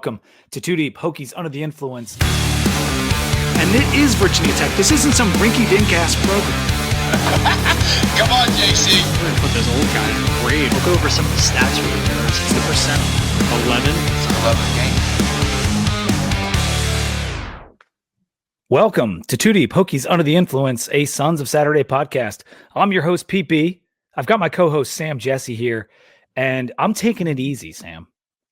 Welcome to Too Deep, Hokies Under the Influence. And it is Virginia Tech. This isn't some rinky-dink-ass program. Come on, JC. We're going to put this old guy in the grade. We'll go over some of the stats really fast. It's the percent. 11. It's an 11 game. Welcome to Too Deep, Hokies Under the Influence, a Sons of Saturday podcast. I'm your host, Pete B. I've got my co-host, Sam Jesse, here, and I'm taking it easy, Sam.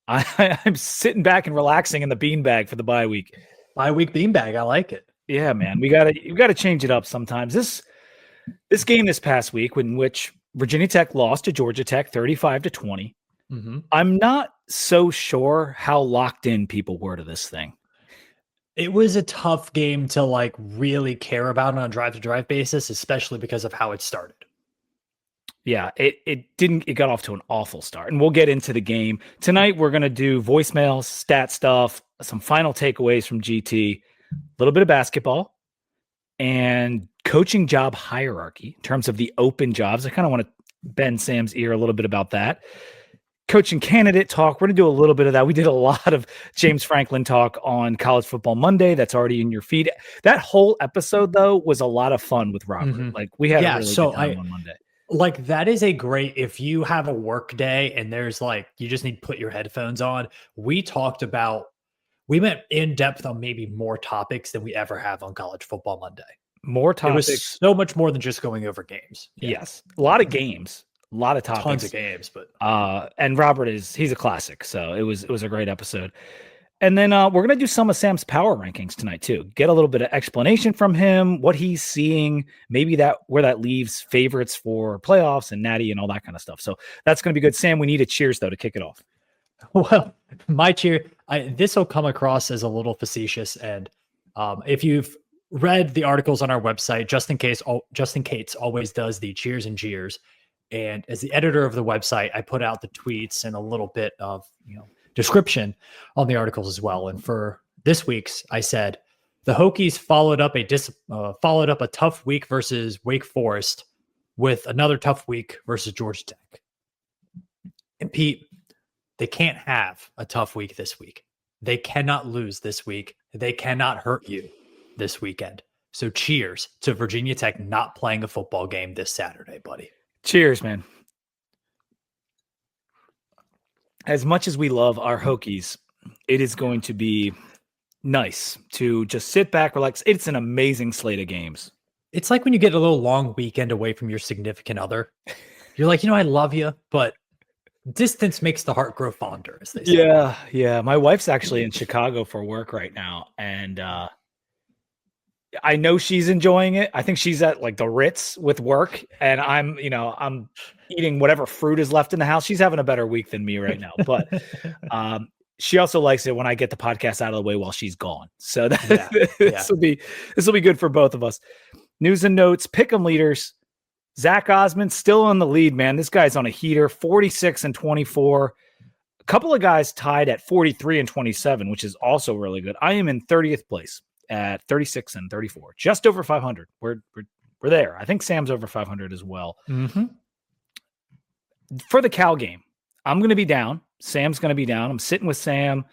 I'm sitting back and relaxing in the beanbag for the bye week. Bye week beanbag. I like it. Yeah, man. You gotta change it up sometimes. This game this past week, in which Virginia Tech lost to Georgia Tech 35-20. Mm-hmm. I'm not so sure how locked in people were to this thing. It was a tough game to really care about on a drive-to-drive basis, especially because of how it started. Yeah, it got off to an awful start, and we'll get into the game. Tonight, we're going to do voicemails, stat stuff, some final takeaways from GT, a little bit of basketball, and coaching job hierarchy in terms of the open jobs. I kind of want to bend Sam's ear a little bit about that. Coaching candidate talk. We're going to do a little bit of that. We did a lot of James Franklin talk on College Football Monday. That's already in your feed. That whole episode, though, was a lot of fun with Robert. Mm-hmm. We had a really good time on Monday. That is a great, if you have a work day and there's you just need to put your headphones on. We went in depth on maybe more topics than we ever have on College Football Monday. More topics. It was so much more than just going over games. Yeah. Yes. A lot of games, a lot of topics. Tons of games, but and Robert he's a classic. So it was a great episode. And then we're going to do some of Sam's power rankings tonight too. Get a little bit of explanation from him, what he's seeing, maybe where that leaves favorites for playoffs and Natty and all that kind of stuff. So that's going to be good. Sam, we need a cheers though to kick it off. Well, my cheer, this will come across as a little facetious. And if you've read the articles on our website, Justin Cates always does the cheers and jeers. And as the editor of the website, I put out the tweets and a little bit of, description on the articles as well. And for this week's, I said, the Hokies followed up a tough week versus Wake Forest with another tough week versus Georgia Tech. And Pete, they can't have a tough week this week. They cannot lose this week. They cannot hurt you this weekend. So cheers to Virginia Tech not playing a football game this Saturday, buddy. Cheers, man. As much as we love our Hokies, it is going to be nice to just sit back, relax. It's an amazing slate of games. It's like when you get a little long weekend away from your significant other. You're like, I love you, but distance makes the heart grow fonder, as they say. Yeah. My wife's actually in Chicago for work right now, and I know she's enjoying it. I think she's at the Ritz with work, and I'm eating whatever fruit is left in the house. She's having a better week than me right now, but she also likes it when I get the podcast out of the way while she's gone. So this will be good for both of us. News and notes, pick'em leaders. Zach Osman still in the lead, man. This guy's on a heater, 46-24. A couple of guys tied at 43-27, which is also really good. I am in 30th place at 36-34, just over 500. We're there. I think Sam's over 500 as well. Mm-hmm. For the Cal game, I'm going to be down. Sam's going to be down. I'm sitting with Sam.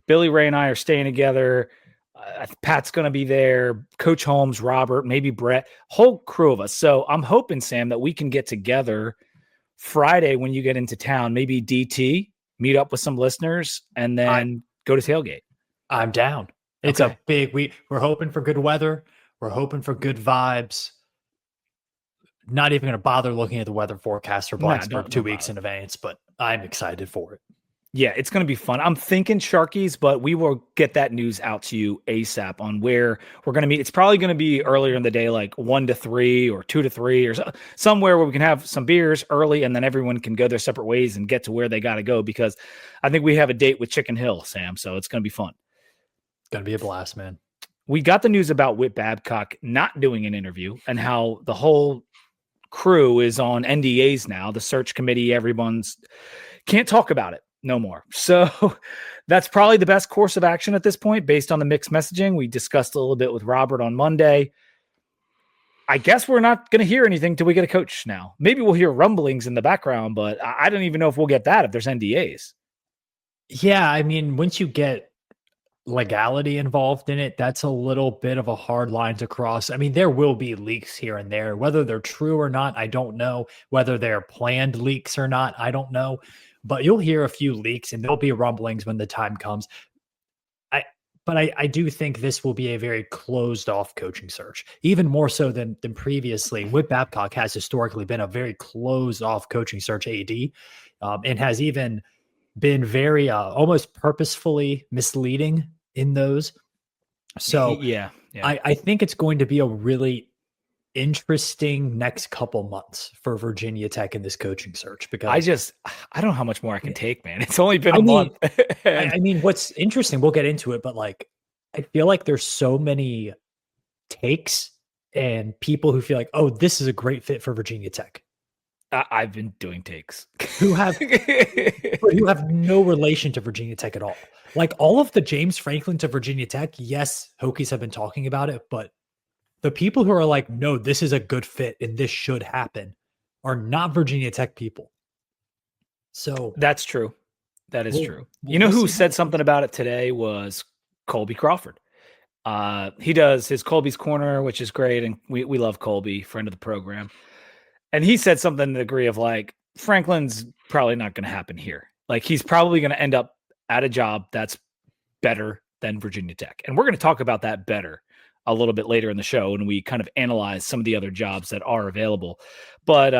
Billy Ray and I are staying together. Pat's going to be there. Coach Holmes, Robert, maybe Brett, whole crew of us. So I'm hoping, Sam, that we can get together Friday when you get into town, maybe DT, meet up with some listeners, and then go to tailgate. I'm down. It's a big week. We're hoping for good weather. We're hoping for good vibes. Not even going to bother looking at the weather forecast for Blacksburg 2 weeks in advance, but I'm excited for it. Yeah, it's going to be fun. I'm thinking Sharkies, but we will get that news out to you ASAP on where we're going to meet. It's probably going to be earlier in the day, 1 to 3 or 2 to 3 or somewhere where we can have some beers early, and then everyone can go their separate ways and get to where they got to go, because I think we have a date with Chicken Hill, Sam, so it's going to be fun. Going to be a blast, man. We got the news about Whit Babcock not doing an interview and how the whole crew is on NDAs now. The search committee, everyone's can't talk about it no more. So that's probably the best course of action at this point based on the mixed messaging. We discussed a little bit with Robert on Monday. I guess we're not going to hear anything till we get a coach now. Maybe we'll hear rumblings in the background, but I don't even know if we'll get that if there's NDAs. Yeah, I mean, once you get legality involved in it, that's a little bit of a hard line to cross. I mean, there will be leaks here and there. Whether they're true or not, I don't know. Whether they're planned leaks or not, I don't know. But you'll hear a few leaks and there'll be rumblings when the time comes. But I do think this will be a very closed off coaching search, even more so than previously. Whit Babcock has historically been a very closed off coaching search AD, and has even been very almost purposefully misleading in those. So yeah. I think it's going to be a really interesting next couple months for Virginia Tech in this coaching search, because I don't know how much more I can take, man. It's only been a month. I mean, what's interesting, we'll get into it, but like, I feel like there's so many takes and people who feel like, oh, this is a great fit for Virginia Tech. I've been doing takes who have no relation to Virginia Tech at all. Like all of the James Franklin to Virginia Tech, yes, Hokies have been talking about it, but the people who are like, no, this is a good fit and this should happen, are not Virginia Tech people. So that's true. That is true. You know who said something about it today was Colby Crawford. He does his Colby's Corner, which is great. And we love Colby, friend of the program. And he said something to the degree of like, Franklin's probably not going to happen here. Like he's probably going to end up at a job that's better than Virginia Tech. And we're going to talk about that better a little bit later in the show, and we kind of analyze some of the other jobs that are available. But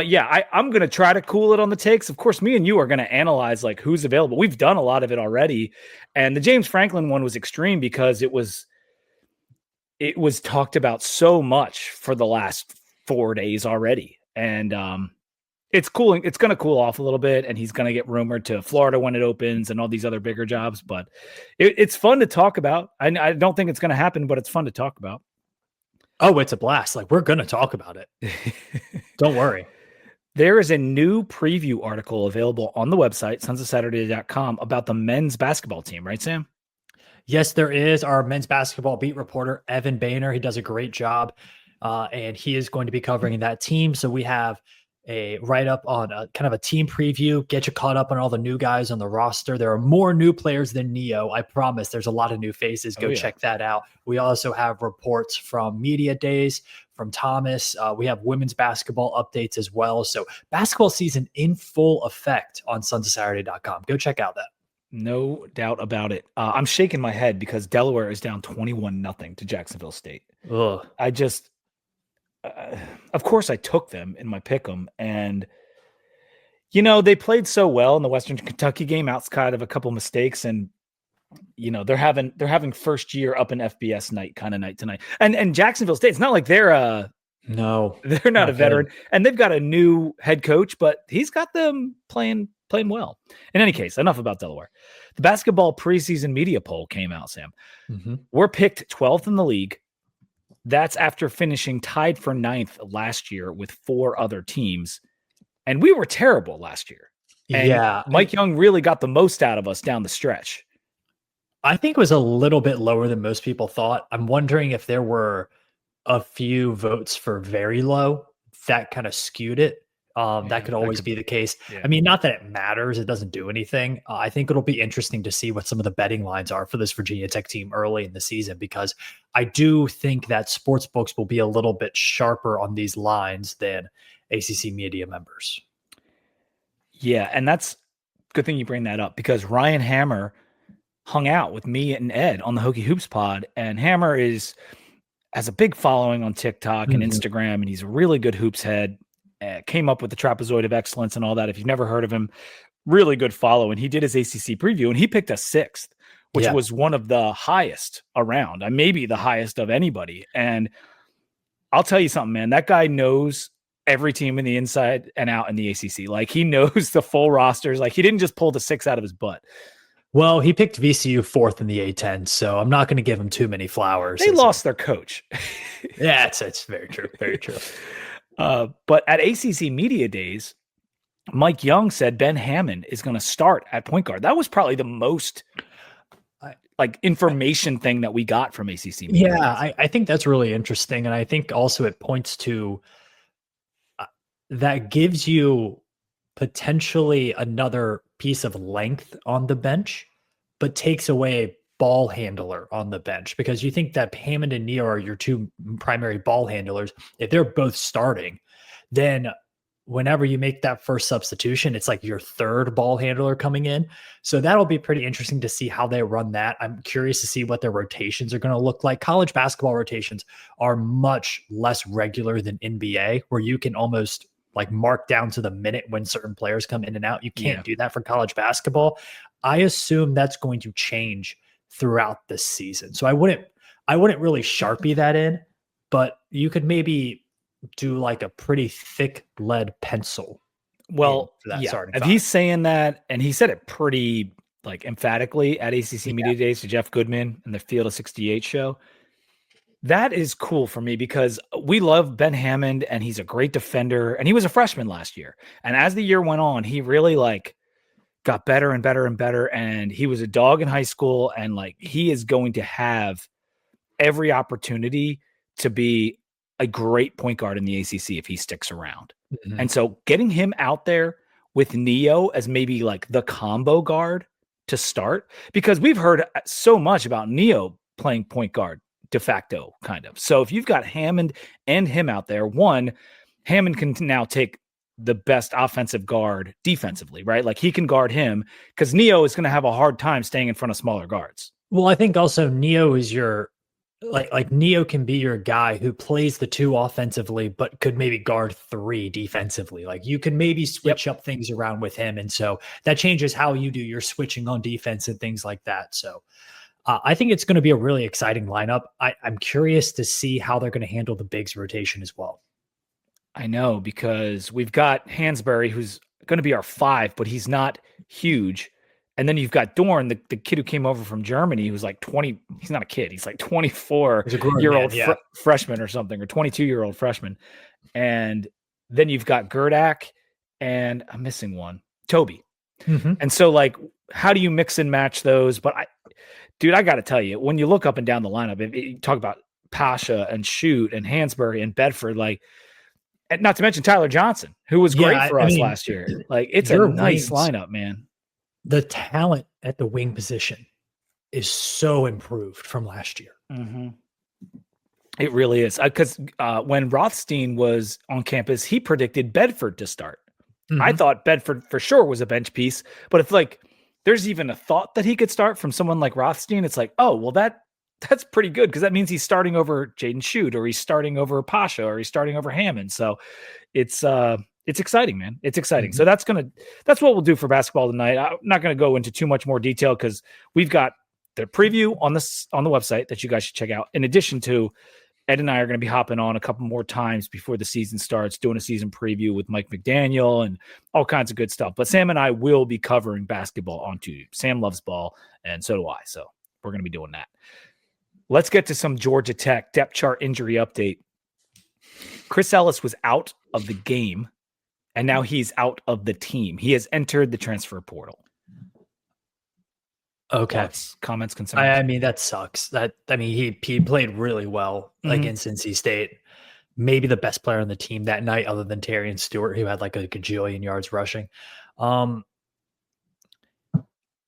yeah, I'm going to try to cool it on the takes. Of course, me and you are going to analyze like who's available. We've done a lot of it already. And the James Franklin one was extreme because it was talked about so much for the last 4 days already. And it's cooling. It's going to cool off a little bit, and he's going to get rumored to Florida when it opens and all these other bigger jobs. But it's fun to talk about. I don't think it's going to happen, but it's fun to talk about. Oh, it's a blast. Like we're going to talk about it. Don't worry. There is a new preview article available on the website, sonsofsaturday.com, about the men's basketball team, right, Sam? Yes, there is. Our men's basketball beat reporter, Evan Boehner. He does a great job, and he is going to be covering that team. So we have a write-up on a kind of a team preview, get you caught up on all the new guys on the roster. There are more new players than Neo. I promise there's a lot of new faces. Go check that out. We also have reports from media days from Thomas. We have women's basketball updates as well. So basketball season in full effect on sonsofsaturday.com. Go check out that. No doubt about it. I'm shaking my head because Delaware is down 21-0 to Jacksonville State. Ugh. Of course I took them in my pick'em, and they played so well in the Western Kentucky game outside of a couple mistakes, and they're having first year up in FBS night tonight. And Jacksonville State, it's not like they're not a veteran, and they've got a new head coach, but he's got them playing well. In any case, enough about Delaware. The basketball preseason media poll came out, Sam. Mm-hmm. We're picked 12th in the league. That's after finishing tied for 9th last year with 4 other teams. And we were terrible last year. And yeah. Mike Young really got the most out of us down the stretch. I think it was a little bit lower than most people thought. I'm wondering if there were a few votes for very low that kind of skewed it. That could always be the case. Yeah. I mean, not that it matters. It doesn't do anything. I think it'll be interesting to see what some of the betting lines are for this Virginia Tech team early in the season, because I do think that sports books will be a little bit sharper on these lines than ACC media members. Yeah, and that's good thing you bring that up, because Ryan Hammer hung out with me and Ed on the Hokie Hoops pod, and Hammer has a big following on TikTok and Instagram, and he's a really good hoops head. Came up with the trapezoid of excellence and all that. If you've never heard of him, really good follow. And he did his ACC preview, and he picked a 6th, which was one of the highest around, maybe the highest of anybody. And I'll tell you something, man, that guy knows every team in the inside and out in the ACC. Like he knows the full rosters. Like he didn't just pull the 6 out of his butt. Well, he picked VCU 4th in the A10, so I'm not going to give him too many flowers. They lost their coach. Yeah, it's very true. Very true. But at ACC Media Days, Mike Young said Ben Hammond is going to start at point guard. That was probably the most information thing that we got from ACC Media Days. I think that's really interesting. And I think also it points to that gives you potentially another piece of length on the bench, but takes away ball handler on the bench, because you think that Hammond and Neo are your two primary ball handlers. If they're both starting, then whenever you make that first substitution, it's like your third ball handler coming in. So that'll be pretty interesting to see how they run that. I'm curious to see what their rotations are going to look like. College basketball rotations are much less regular than NBA, where you can almost like mark down to the minute when certain players come in and out. You can't do that for college basketball. I assume that's going to change throughout the season. So I wouldn't really Sharpie that in, but you could maybe do like a pretty thick lead pencil. Well, if he's saying that, and he said it pretty like emphatically at ACC Media Days to Jeff Goodman and the Field of 68 show. That is cool for me because we love Ben Hammond and he's a great defender, and he was a freshman last year. And as the year went on, he really like got better and better and better. And he was a dog in high school, and like he is going to have every opportunity to be a great point guard in the ACC if he sticks around. Mm-hmm. And so getting him out there with Neo as maybe like the combo guard to start, because we've heard so much about Neo playing point guard de facto kind of. So if you've got Hammond and him out there, one, Hammond can now take the best offensive guard defensively, right? Like he can guard him because Neo is going to have a hard time staying in front of smaller guards. Well, I think also Neo is your like Neo can be your guy who plays the two offensively, but could maybe guard three defensively. Like you can maybe switch up things around with him. And so that changes how you do your switching on defense and things like that. So I think it's going to be a really exciting lineup. I'm curious to see how they're going to handle the bigs rotation as well. I know, because we've got Hansberry, who's going to be our 5, but he's not huge. And then you've got Dorn, the kid who came over from Germany, who's like 20. He's not a kid. He's like 24-year-old freshman or something, or 22-year-old freshman. And then you've got Gerdak, and I'm missing one, Toby. Mm-hmm. And so like, how do you mix and match those? But I got to tell you, when you look up and down the lineup, if you talk about Pasha and Shoot and Hansberry and Bedford, like, and not to mention Tyler Johnson, who was great for us last year. Like, it's a nice lineup, man. The talent at the wing position is so improved from last year. Mm-hmm. It really is. Because when Rothstein was on campus, he predicted Bedford to start. Mm-hmm. I thought Bedford for sure was a bench piece, but if like there's even a thought that he could start from someone like Rothstein, it's like, oh, well, that's pretty good, because that means he's starting over Jaden Shoot, or he's starting over Pasha, or he's starting over Hammond. So it's exciting, man. It's exciting. Mm-hmm. So that's what we'll do for basketball tonight. I'm not going to go into too much more detail because we've got the preview on the website that you guys should check out. In addition to, Ed and I are going to be hopping on a couple more times before the season starts, doing a season preview with Mike McDaniel and all kinds of good stuff. But Sam and I will be covering basketball on YouTube. Sam loves ball, and so do I. So we're going to be doing that. Let's get to some Georgia Tech depth chart injury update. Chris Ellis was out of the game, and now he's out of the team. He has entered the transfer portal. Okay. Thoughts, comments, concerns? I mean, that sucks. He played really well against NC State. Maybe the best player on the team that night, other than Terrion Stewart, who had like a gajillion yards rushing.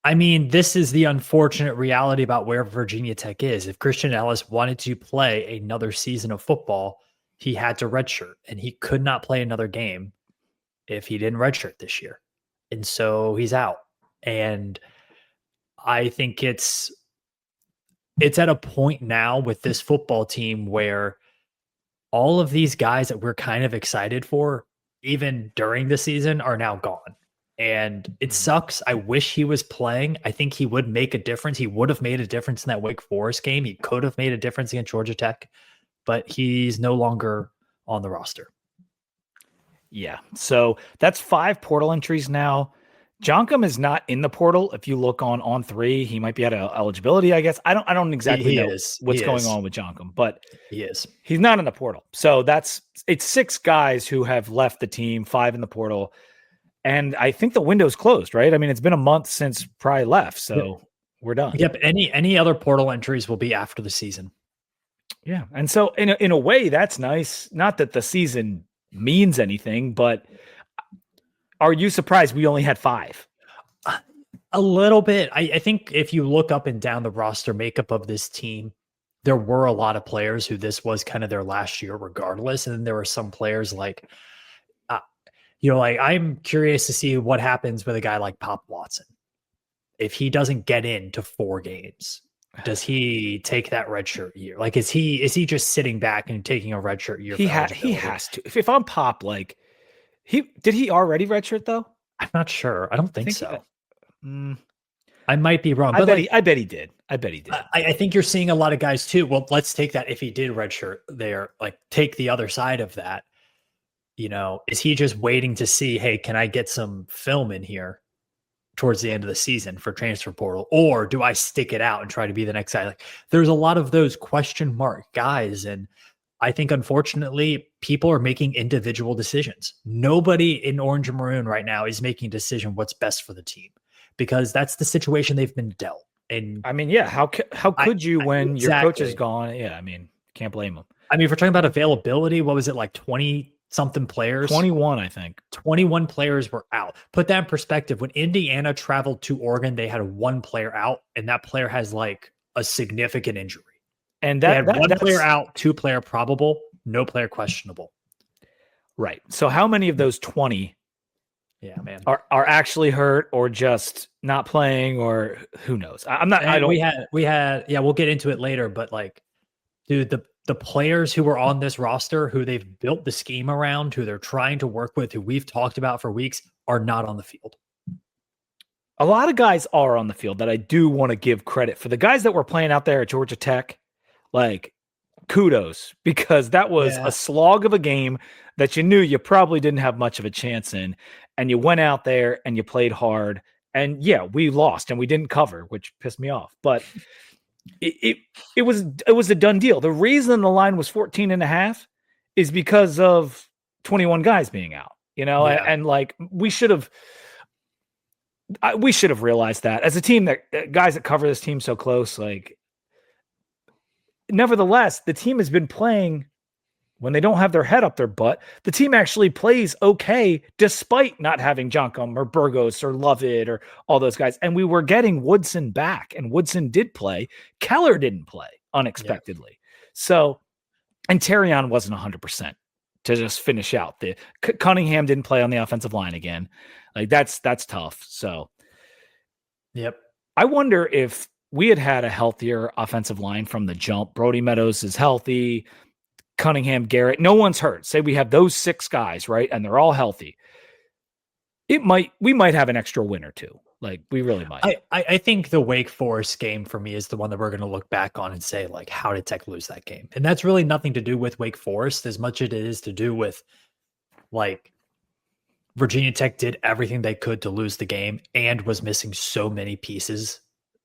I mean, this is the unfortunate reality about where Virginia Tech is. If Christian Ellis wanted to play another season of football, he had to redshirt, and he could not play another game if he didn't redshirt this year. And so he's out. And I think it's at a point now with this football team where all of these guys that we're kind of excited for, even during the season, are now gone. And it sucks. I wish he was playing. I think he would make a difference. He would have made a difference in that Wake Forest game. He could have made a difference against Georgia Tech, but he's no longer on the roster. Yeah. So that's 5 portal entries now. Jonkum is not in the portal. If you look on On3, he might be out of eligibility, I guess. I don't exactly know what's going on with Jonkum, but he's not in the portal. So it's 6 guys who have left the team, 5 in the portal. And I think the window's closed, right? I mean, it's been a month since Pry left, so we're done. Yep. Any other portal entries will be after the season. Yeah. And so in a way, that's nice. Not that the season means anything, but are you surprised we only had 5? A little bit. I think if you look up and down the roster makeup of this team, there were a lot of players who this was kind of their last year regardless. And then there were some players like, like I'm curious to see what happens with a guy like Pop Watson. If he doesn't get into 4 games, does he take that redshirt year? Like, is he just sitting back and taking a redshirt year? He has to. If I'm Pop, like did he already redshirt though? I'm not sure. I don't think so. Mm, I might be wrong. I bet he did. I think you're seeing a lot of guys too. Well, let's take that. If he did redshirt there, like take the other side of that. Is he just waiting to see, hey, can I get some film in here towards the end of the season for transfer portal? Or do I stick it out and try to be the next guy? Like there's a lot of those question mark guys. And I think unfortunately people are making individual decisions. Nobody in orange and maroon right now is making a decision what's best for the team, because that's the situation they've been dealt. And I mean, yeah, how could you when your coach is gone? Yeah, I mean, can't blame him. I mean, if we're talking about availability, what was it, like 20 something players? 21, I think. 21 players were out. Put that in perspective. When Indiana traveled to Oregon, they had 1 player out, and that player has like a significant injury. And they had 1 player out, 2 player probable, no player questionable. Right. So how many of those 20 are actually hurt or just not playing, or who knows? I'm not. I don't. We had. Yeah, we'll get into it later. But like, dude, the players who were on this roster, who they've built the scheme around, who they're trying to work with, who we've talked about for weeks, are not on the field. A lot of guys are on the field that I do want to give credit for. The guys that were playing out there at Georgia Tech, like, kudos, because that was a slog of a game that you knew you probably didn't have much of a chance in. And you went out there and you played hard. And yeah, we lost and we didn't cover, which pissed me off. But it was a done deal. The reason the line was 14.5 is because of 21 guys being out, and like we should have realized that as a team, that guys that cover this team so close, like, nevertheless, the team has been playing when they don't have their head up their butt. The team actually plays okay, despite not having Joncum or Burgos or Lovett or all those guys. And we were getting Woodson back, and Woodson did play. Keller didn't play unexpectedly. Yeah. So, and Terrion wasn't 100% to just finish out. The Cunningham didn't play on the offensive line again. Like that's tough. So, yep. I wonder if we had a healthier offensive line from the jump. Brody Meadows is healthy. Cunningham, Garrett, no one's hurt. Say we have those 6 guys, right? And they're all healthy. We might have an extra win or 2. Like, we really might. I think the Wake Forest game for me is the one that we're going to look back on and say, like, how did Tech lose that game? And that's really nothing to do with Wake Forest as much as it is to do with, like, Virginia Tech did everything they could to lose the game and was missing so many pieces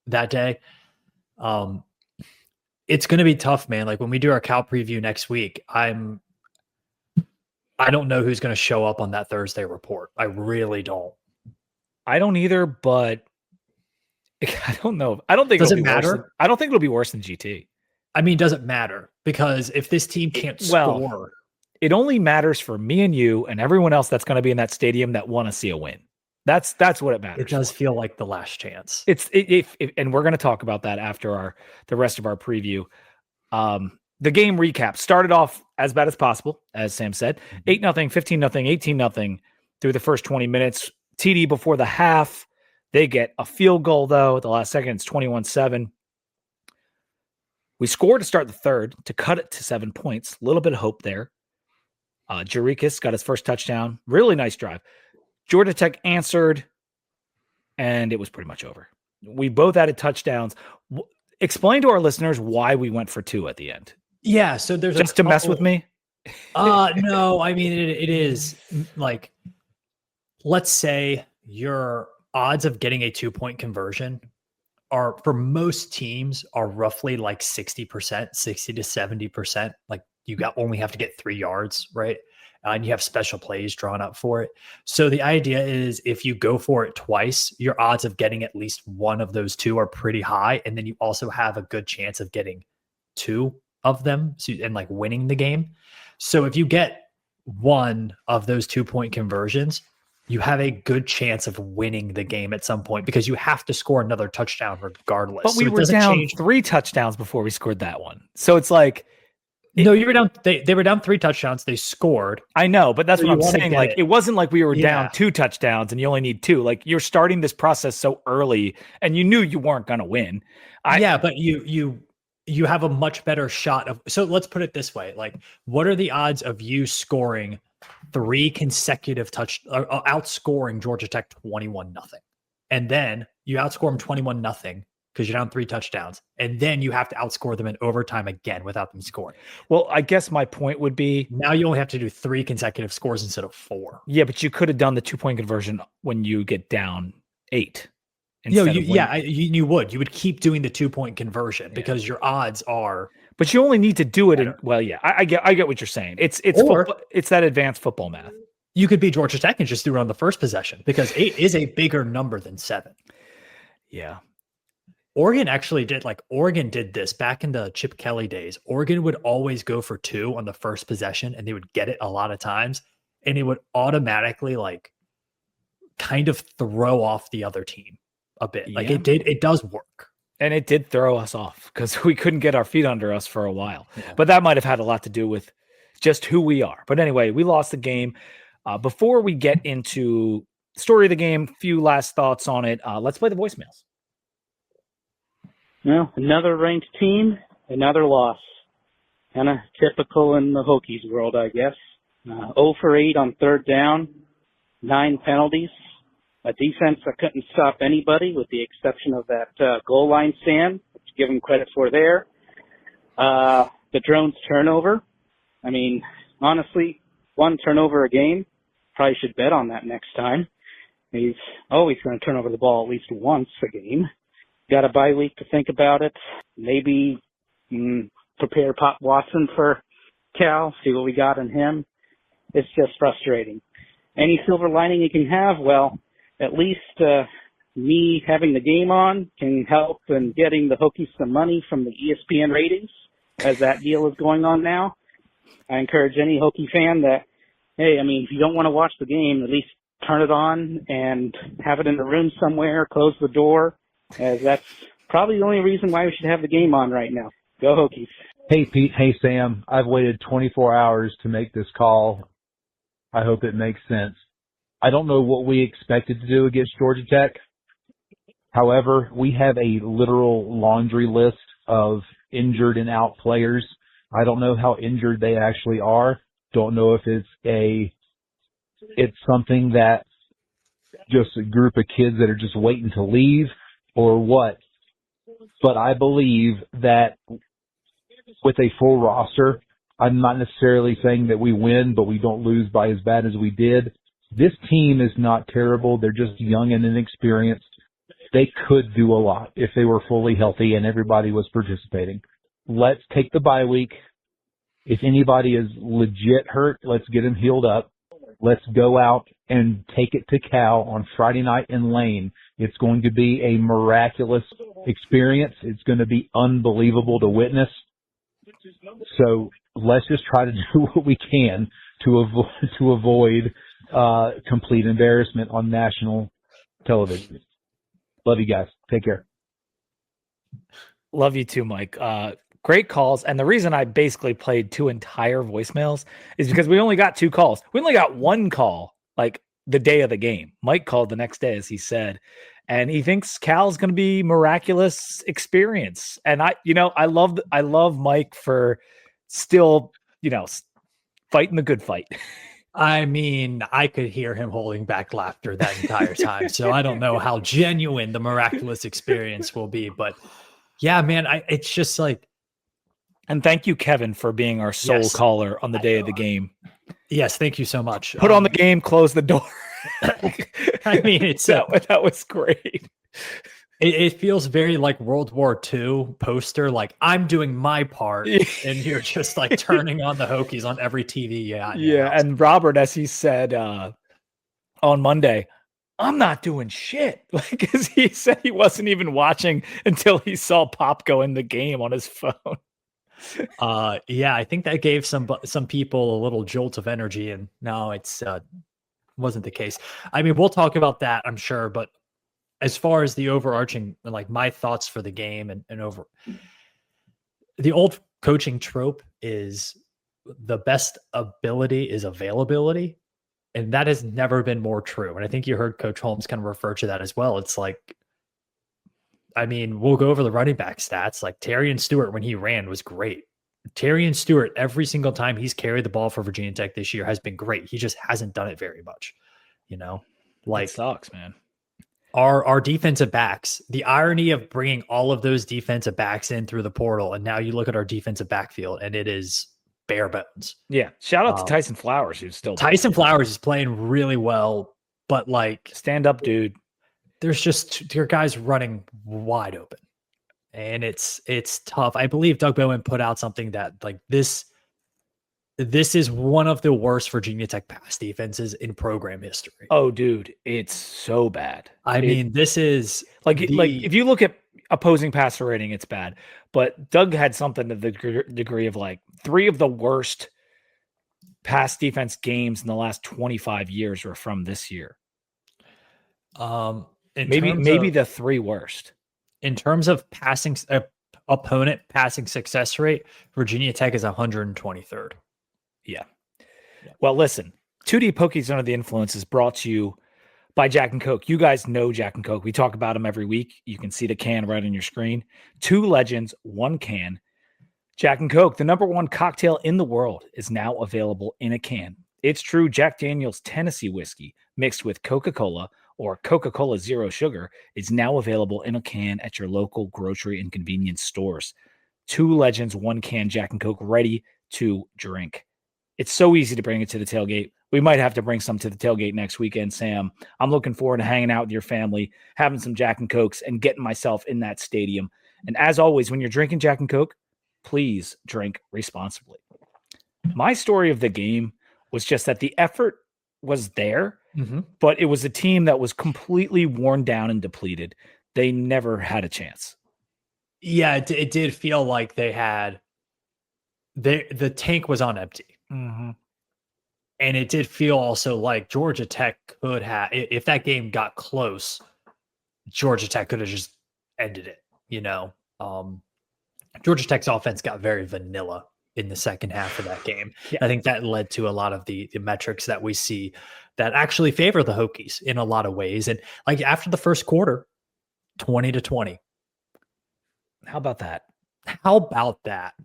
that day. It's going to be tough, man. Like when we do our Cal preview next week, I don't know who's going to show up on that Thursday report. I really don't. I don't either, but I don't know. I don't think does it matter. I don't think it'll be worse than GT. I mean, does it matter? Because if this team can't score, it only matters for me and you and everyone else that's going to be in that stadium that want to see a win. That's what it matters. It does feel like the last chance. And we're going to talk about that after the rest of our preview. The game recap started off as bad as possible, as Sam said. 8-0, 15-0, 18-0 through the first 20 minutes. TD before the half. They get a field goal, though. At the last second, it's 21-7. We scored to start the third to cut it to 7 points. A little bit of hope there. Jurikis got his first touchdown. Really nice drive. Georgia Tech answered, and it was pretty much over. We both added touchdowns. Explain to our listeners why we went for 2 at the end. Yeah, so there's just to mess with me. No, I mean it is like, let's say your odds of getting a 2-point conversion are, for most teams, are roughly like 60%, 60 to 70%. Like only have to get 3 yards, right? And you have special plays drawn up for it. So the idea is if you go for it twice, your odds of getting at least one of those 2 are pretty high. And then you also have a good chance of getting 2 of them and like winning the game. So if you get one of those 2-point conversions, you have a good chance of winning the game at some point because you have to score another touchdown regardless. But we were down 3 touchdowns before we scored that one. So it's like, no, you were down. They were down 3 touchdowns. They scored. I know, but that's what I'm saying. Like, it wasn't like we were Yeah. down 2 touchdowns and you only need 2. Like, you're starting this process so early, and you knew you weren't going to win. But you have a much better shot of. So let's put it this way: like, what are the odds of you scoring 3 consecutive outscoring Georgia Tech 21-0, and then you outscore them 21-0 because you're down 3 touchdowns, and then you have to outscore them in overtime again without them scoring. Well, I guess my point would be now you only have to do 3 consecutive scores instead of 4. Yeah, but you could have done the 2-point conversion when you get down 8. You would keep doing the 2-point conversion because your odds are. But you only need to do it. I get what you're saying. It's that advanced football math. You could be Georgia Tech and just do it on the first possession because 8 is a bigger number than 7. Yeah. Oregon did this back in the Chip Kelly days. Oregon would always go for 2 on the first possession, and they would get it a lot of times, and it would automatically kind of throw off the other team a bit. Like it does work. And it did throw us off because we couldn't get our feet under us for a while. Yeah. But that might have had a lot to do with just who we are. But anyway, we lost the game. Before we get into story of the game, few last thoughts on it. Let's play the voicemails. Well, another ranked team, another loss. Kind of typical in the Hokies world, I guess. 0 for 8 on 3rd down, 9 penalties. A defense that couldn't stop anybody with the exception of that goal line stand, which give them credit for there. The drone's turnover. I mean, honestly, 1 turnover a game. Probably should bet on that next time. He's always going to turn over the ball at least once a game. Got a bye week to think about it. Maybe prepare Pop Watson for Cal, see what we got in him. It's just frustrating. Any silver lining you can have, well, at least me having the game on can help in getting the Hokies some money from the ESPN ratings as that deal is going on now. I encourage any Hokie fan that, hey, I mean, if you don't want to watch the game, at least turn it on and have it in a room somewhere, close the door, as that's probably the only reason why we should have the game on right now. Go Hokies. Hey, Pete. Hey, Sam. I've waited 24 hours to make this call. I hope it makes sense. I don't know what we expected to do against Georgia Tech. However, we have a literal laundry list of injured and out players. I don't know how injured they actually are. Don't know if it's something that just a group of kids that are just waiting to leave or what. But I believe that with a full roster, I'm not necessarily saying that we win, but we don't lose by as bad as we did. This team is not terrible. They're just young and inexperienced. They could do a lot if they were fully healthy and everybody was participating. Let's take the bye week. If anybody is legit hurt, let's get them healed up. Let's go out and take it to Cal on Friday night in Lane. It's going to be a miraculous experience. It's going to be unbelievable to witness. So let's just try to do what we can to avoid complete embarrassment on national television. Love you guys. Take care. Love you too, Mike. Great calls. And the reason I basically played 2 entire voicemails is because we only got 2 calls. We only got 1 call, like the day of the game. Mike called the next day, as he said, and he thinks Cal's going to be miraculous experience. And I love Mike for still, fighting the good fight. I mean, I could hear him holding back laughter that entire time. So I don't know how genuine the miraculous experience will be, but yeah, man, it's just like. And thank you, Kevin, for being our sole caller on the day of the game. Yes, thank you so much. Put on the game, close the door. I mean, it's that was great. It feels very like World War II poster, like I'm doing my part, and you're just like turning on the Hokies on every TV. Yeah, and Robert, as he said on Monday, I'm not doing shit. Like, as he said, he wasn't even watching until he saw Pop go in the game on his phone. I think that gave some people a little jolt of energy, and now it's wasn't the case. I mean, we'll talk about that, I'm sure, but as far as the overarching, like my thoughts for the game and over the old coaching trope is the best ability is availability. And that has never been more true. And I think you heard Coach Holmes kind of refer to that as well. It's like, I mean, we'll go over the running back stats. Like Terrion Stewart, when he ran, was great. Terrion Stewart, every single time he's carried the ball for Virginia Tech this year, has been great. He just hasn't done it very much. Like it sucks, man. Our defensive backs, the irony of bringing all of those defensive backs in through the portal, and now you look at our defensive backfield, and it is bare bones. Yeah. Shout out to Tyson Flowers, who's still Tyson Flowers is playing really well, but like stand up, dude. There's just your guys running wide open, and it's tough. I believe Doug Bowman put out something that like this is one of the worst Virginia Tech pass defenses in program history. Oh, dude, it's so bad. I mean, this is like if you look at opposing passer rating, it's bad. But Doug had something to the degree of like 3 of the worst pass defense games in the last 25 years were from this year. Maybe the 3 worst. In terms of passing opponent passing success rate, Virginia Tech is 123rd. Yeah. Well, listen, 2D Hokies Under the Influence is brought to you by Jack and Coke. You guys know Jack and Coke. We talk about them every week. You can see the can right on your screen. 2 legends, 1 can. Jack and Coke, the #1 cocktail in the world, is now available in a can. It's true Jack Daniel's Tennessee whiskey mixed with Coca-Cola or Coca-Cola Zero Sugar is now available in a can at your local grocery and convenience stores. 2 legends, 1 can Jack and Coke ready to drink. It's so easy to bring it to the tailgate. We might have to bring some to the tailgate next weekend, Sam. I'm looking forward to hanging out with your family, having some Jack and Cokes, and getting myself in that stadium. And as always, when you're drinking Jack and Coke, please drink responsibly. My story of the game was just that the effort was there, but it was a team that was completely worn down and depleted. They never had a chance. Yeah, it did feel like they had the tank was on empty. Mm-hmm. And it did feel also like Georgia Tech could have, if that game got close, Georgia Tech could have just ended it. Georgia Tech's offense got very vanilla in the second half of that game. Yeah. I think that led to a lot of the metrics that we see that actually favor the Hokies in a lot of ways. And like after the first quarter, 20-20. How about that?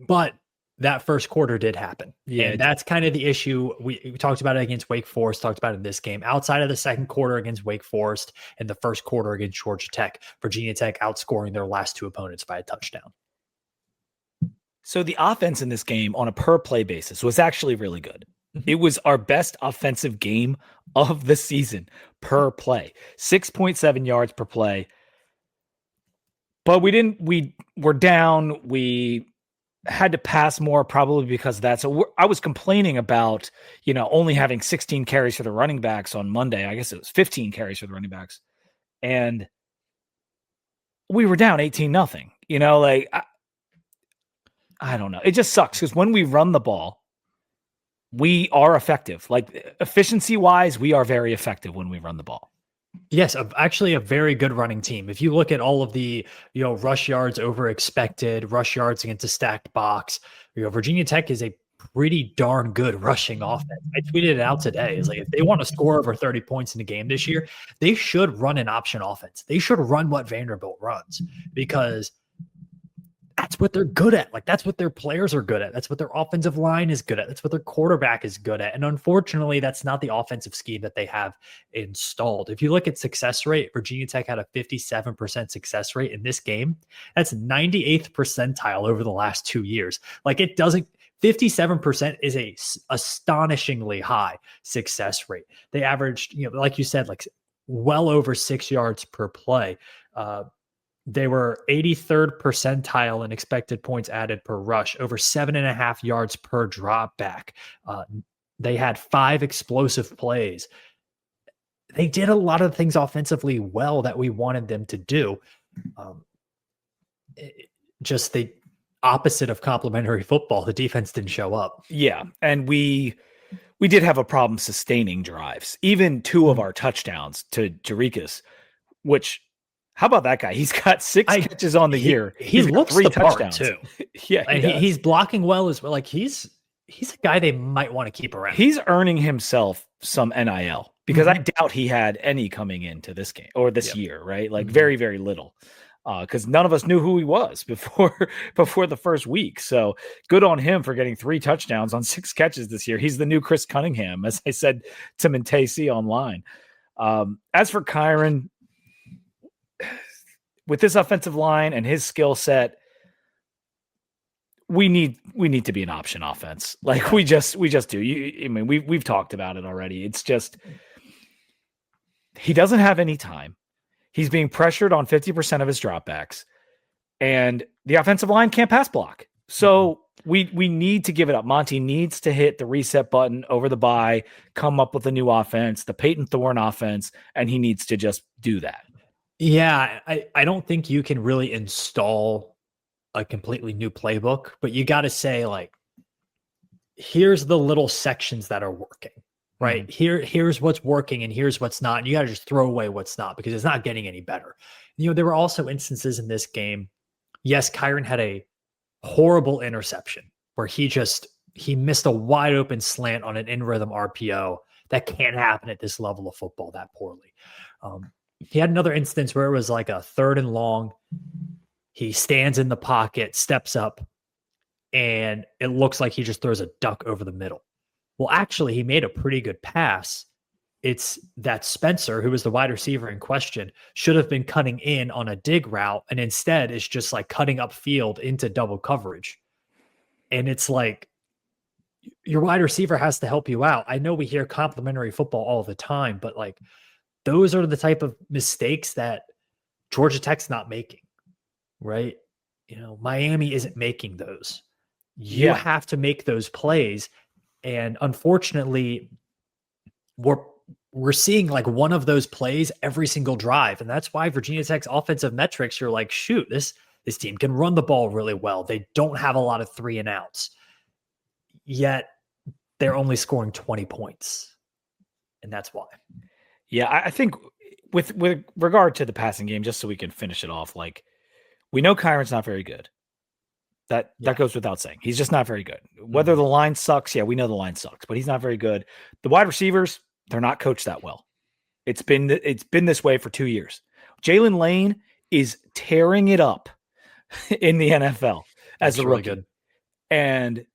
But that first quarter did happen. Yeah. And that's kind of the issue. We talked about it against Wake Forest, talked about it in this game. Outside of the second quarter against Wake Forest and the first quarter against Georgia Tech, Virginia Tech outscoring their last 2 opponents by a touchdown. So the offense in this game on a per play basis was actually really good. It was our best offensive game of the season per play, 6.7 yards per play. But we were down. We had to pass more probably because of that. So I was complaining about, only having 16 carries for the running backs on Monday. I guess it was 15 carries for the running backs. And we were down 18-0. I don't know. It just sucks because when we run the ball, we are effective. Like efficiency-wise, we are very effective when we run the ball. Yes, actually a very good running team. If you look at all of the, rush yards over expected, rush yards against a stacked box, Virginia Tech is a pretty darn good rushing offense. I tweeted it out today. It's like if they want to score over 30 points in a game this year, they should run an option offense. They should run what Vanderbilt runs because that's what they're good at. Like that's what their players are good at. That's what their offensive line is good at. That's what their quarterback is good at. And unfortunately, that's not the offensive scheme that they have installed. If you look at success rate, Virginia Tech had a 57% success rate in this game. That's 98th percentile over the last 2 years. Like 57% is a astonishingly high success rate. They averaged, like you said, like well over 6 yards per play. They were 83rd percentile in expected points added per rush, over 7.5 yards per drop back. They had 5 explosive plays. They did a lot of things offensively well that we wanted them to do. Just the opposite of complimentary football. The defense didn't show up. Yeah. And we we did have a problem sustaining drives. Even two of our touchdowns to Jarikas, which, how about that guy? He's got 6 catches on the year. He looks the part too. Yeah, and he's blocking well as well. Like he's a guy they might want to keep around. He's earning himself some NIL because I doubt he had any coming into this game or this year, right? Like very, very little. Because none of us knew who he was before the first week. So good on him for getting 3 touchdowns on 6 catches this year. He's the new Chris Cunningham, as I said to Mintesi online. As for Kyron, with this offensive line and his skill set, we need to be an option offense. Like we just do. We've talked about it already. It's just he doesn't have any time. He's being pressured on 50% of his dropbacks, and the offensive line can't pass block. So we need to give it up. Monty needs to hit the reset button over the bye, come up with a new offense, the Peyton Thorne offense, and he needs to just do that. Yeah, I don't think you can really install a completely new playbook, but you got to say, like, here's the little sections that are working. Right. Here's what's working and here's what's not. And you got to just throw away what's not because it's not getting any better. There were also instances in this game. Yes, Kyron had a horrible interception where he missed a wide open slant on an in rhythm RPO. That can't happen at this level of football that poorly. He had another instance where it was like a 3rd and long. He stands in the pocket, steps up, and it looks like he just throws a duck over the middle. Well, actually, he made a pretty good pass. It's that Spencer, who was the wide receiver in question, should have been cutting in on a dig route, and instead it's just like cutting upfield into double coverage. And it's like your wide receiver has to help you out. I know we hear complimentary football all the time, but like those are the type of mistakes that Georgia Tech's not making, right? Miami isn't making those. You have to make those plays. And unfortunately, we're seeing like one of those plays every single drive. And that's why Virginia Tech's offensive metrics, you're like, shoot, this team can run the ball really well. They don't have a lot of 3 and outs, yet they're only scoring 20 points. And that's why. Yeah, I think with regard to the passing game, just so we can finish it off, like we know Kyron's not very good. That goes without saying. He's just not very good. Whether the line sucks, we know the line sucks, but he's not very good. The wide receivers, they're not coached that well. It's been this way for 2 years. Jalen Lane is tearing it up in the NFL as a rookie. Good. And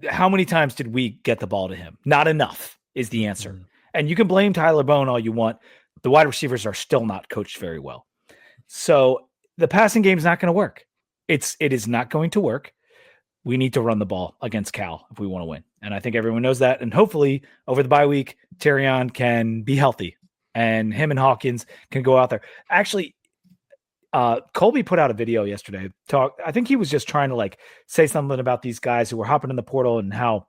how many times did we get the ball to him? Not enough is the answer. And you can blame Tyler Bone all you want. The wide receivers are still not coached very well. So the passing game is not going to work. It is not going to work. We need to run the ball against Cal if we want to win. And I think everyone knows that. And hopefully over the bye week, Terrion can be healthy and him and Hawkins can go out there. Actually, Colby put out a video yesterday. I think he was just trying to like say something about these guys who were hopping in the portal and how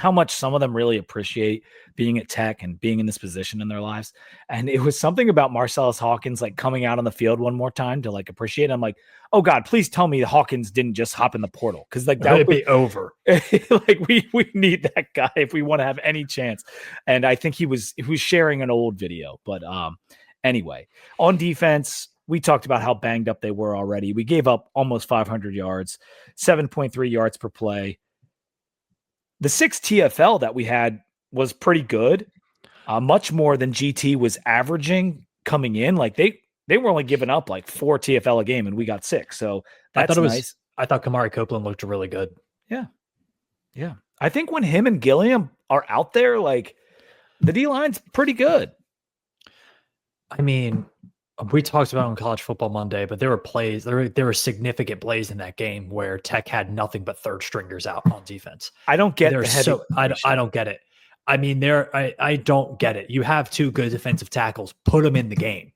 much some of them really appreciate being at Tech and being in this position in their lives. And it was something about Marcellus Hawkins, like coming out on the field one more time to like appreciate it. I'm like, oh God, please tell me Hawkins didn't just hop in the portal. Cause like that would be over. Like we need that guy if we want to have any chance. And I think he was sharing an old video, but anyway, on defense, we talked about how banged up they were already. We gave up almost 500 yards, 7.3 yards per play. The 6 TFL that we had was pretty good, much more than GT was averaging coming in. Like they were only giving up like 4 TFL a game, and we got 6. So that's nice. I thought Kamari Copeland looked really good. Yeah. I think when him and Gilliam are out there, like the D line's pretty good. I mean, we talked about it on College Football Monday, but there were plays, there were significant plays in that game where Tech had nothing but third stringers out on defense. I don't get I don't get it. I mean, I don't get it. You have 2 good defensive tackles. Put them in the game.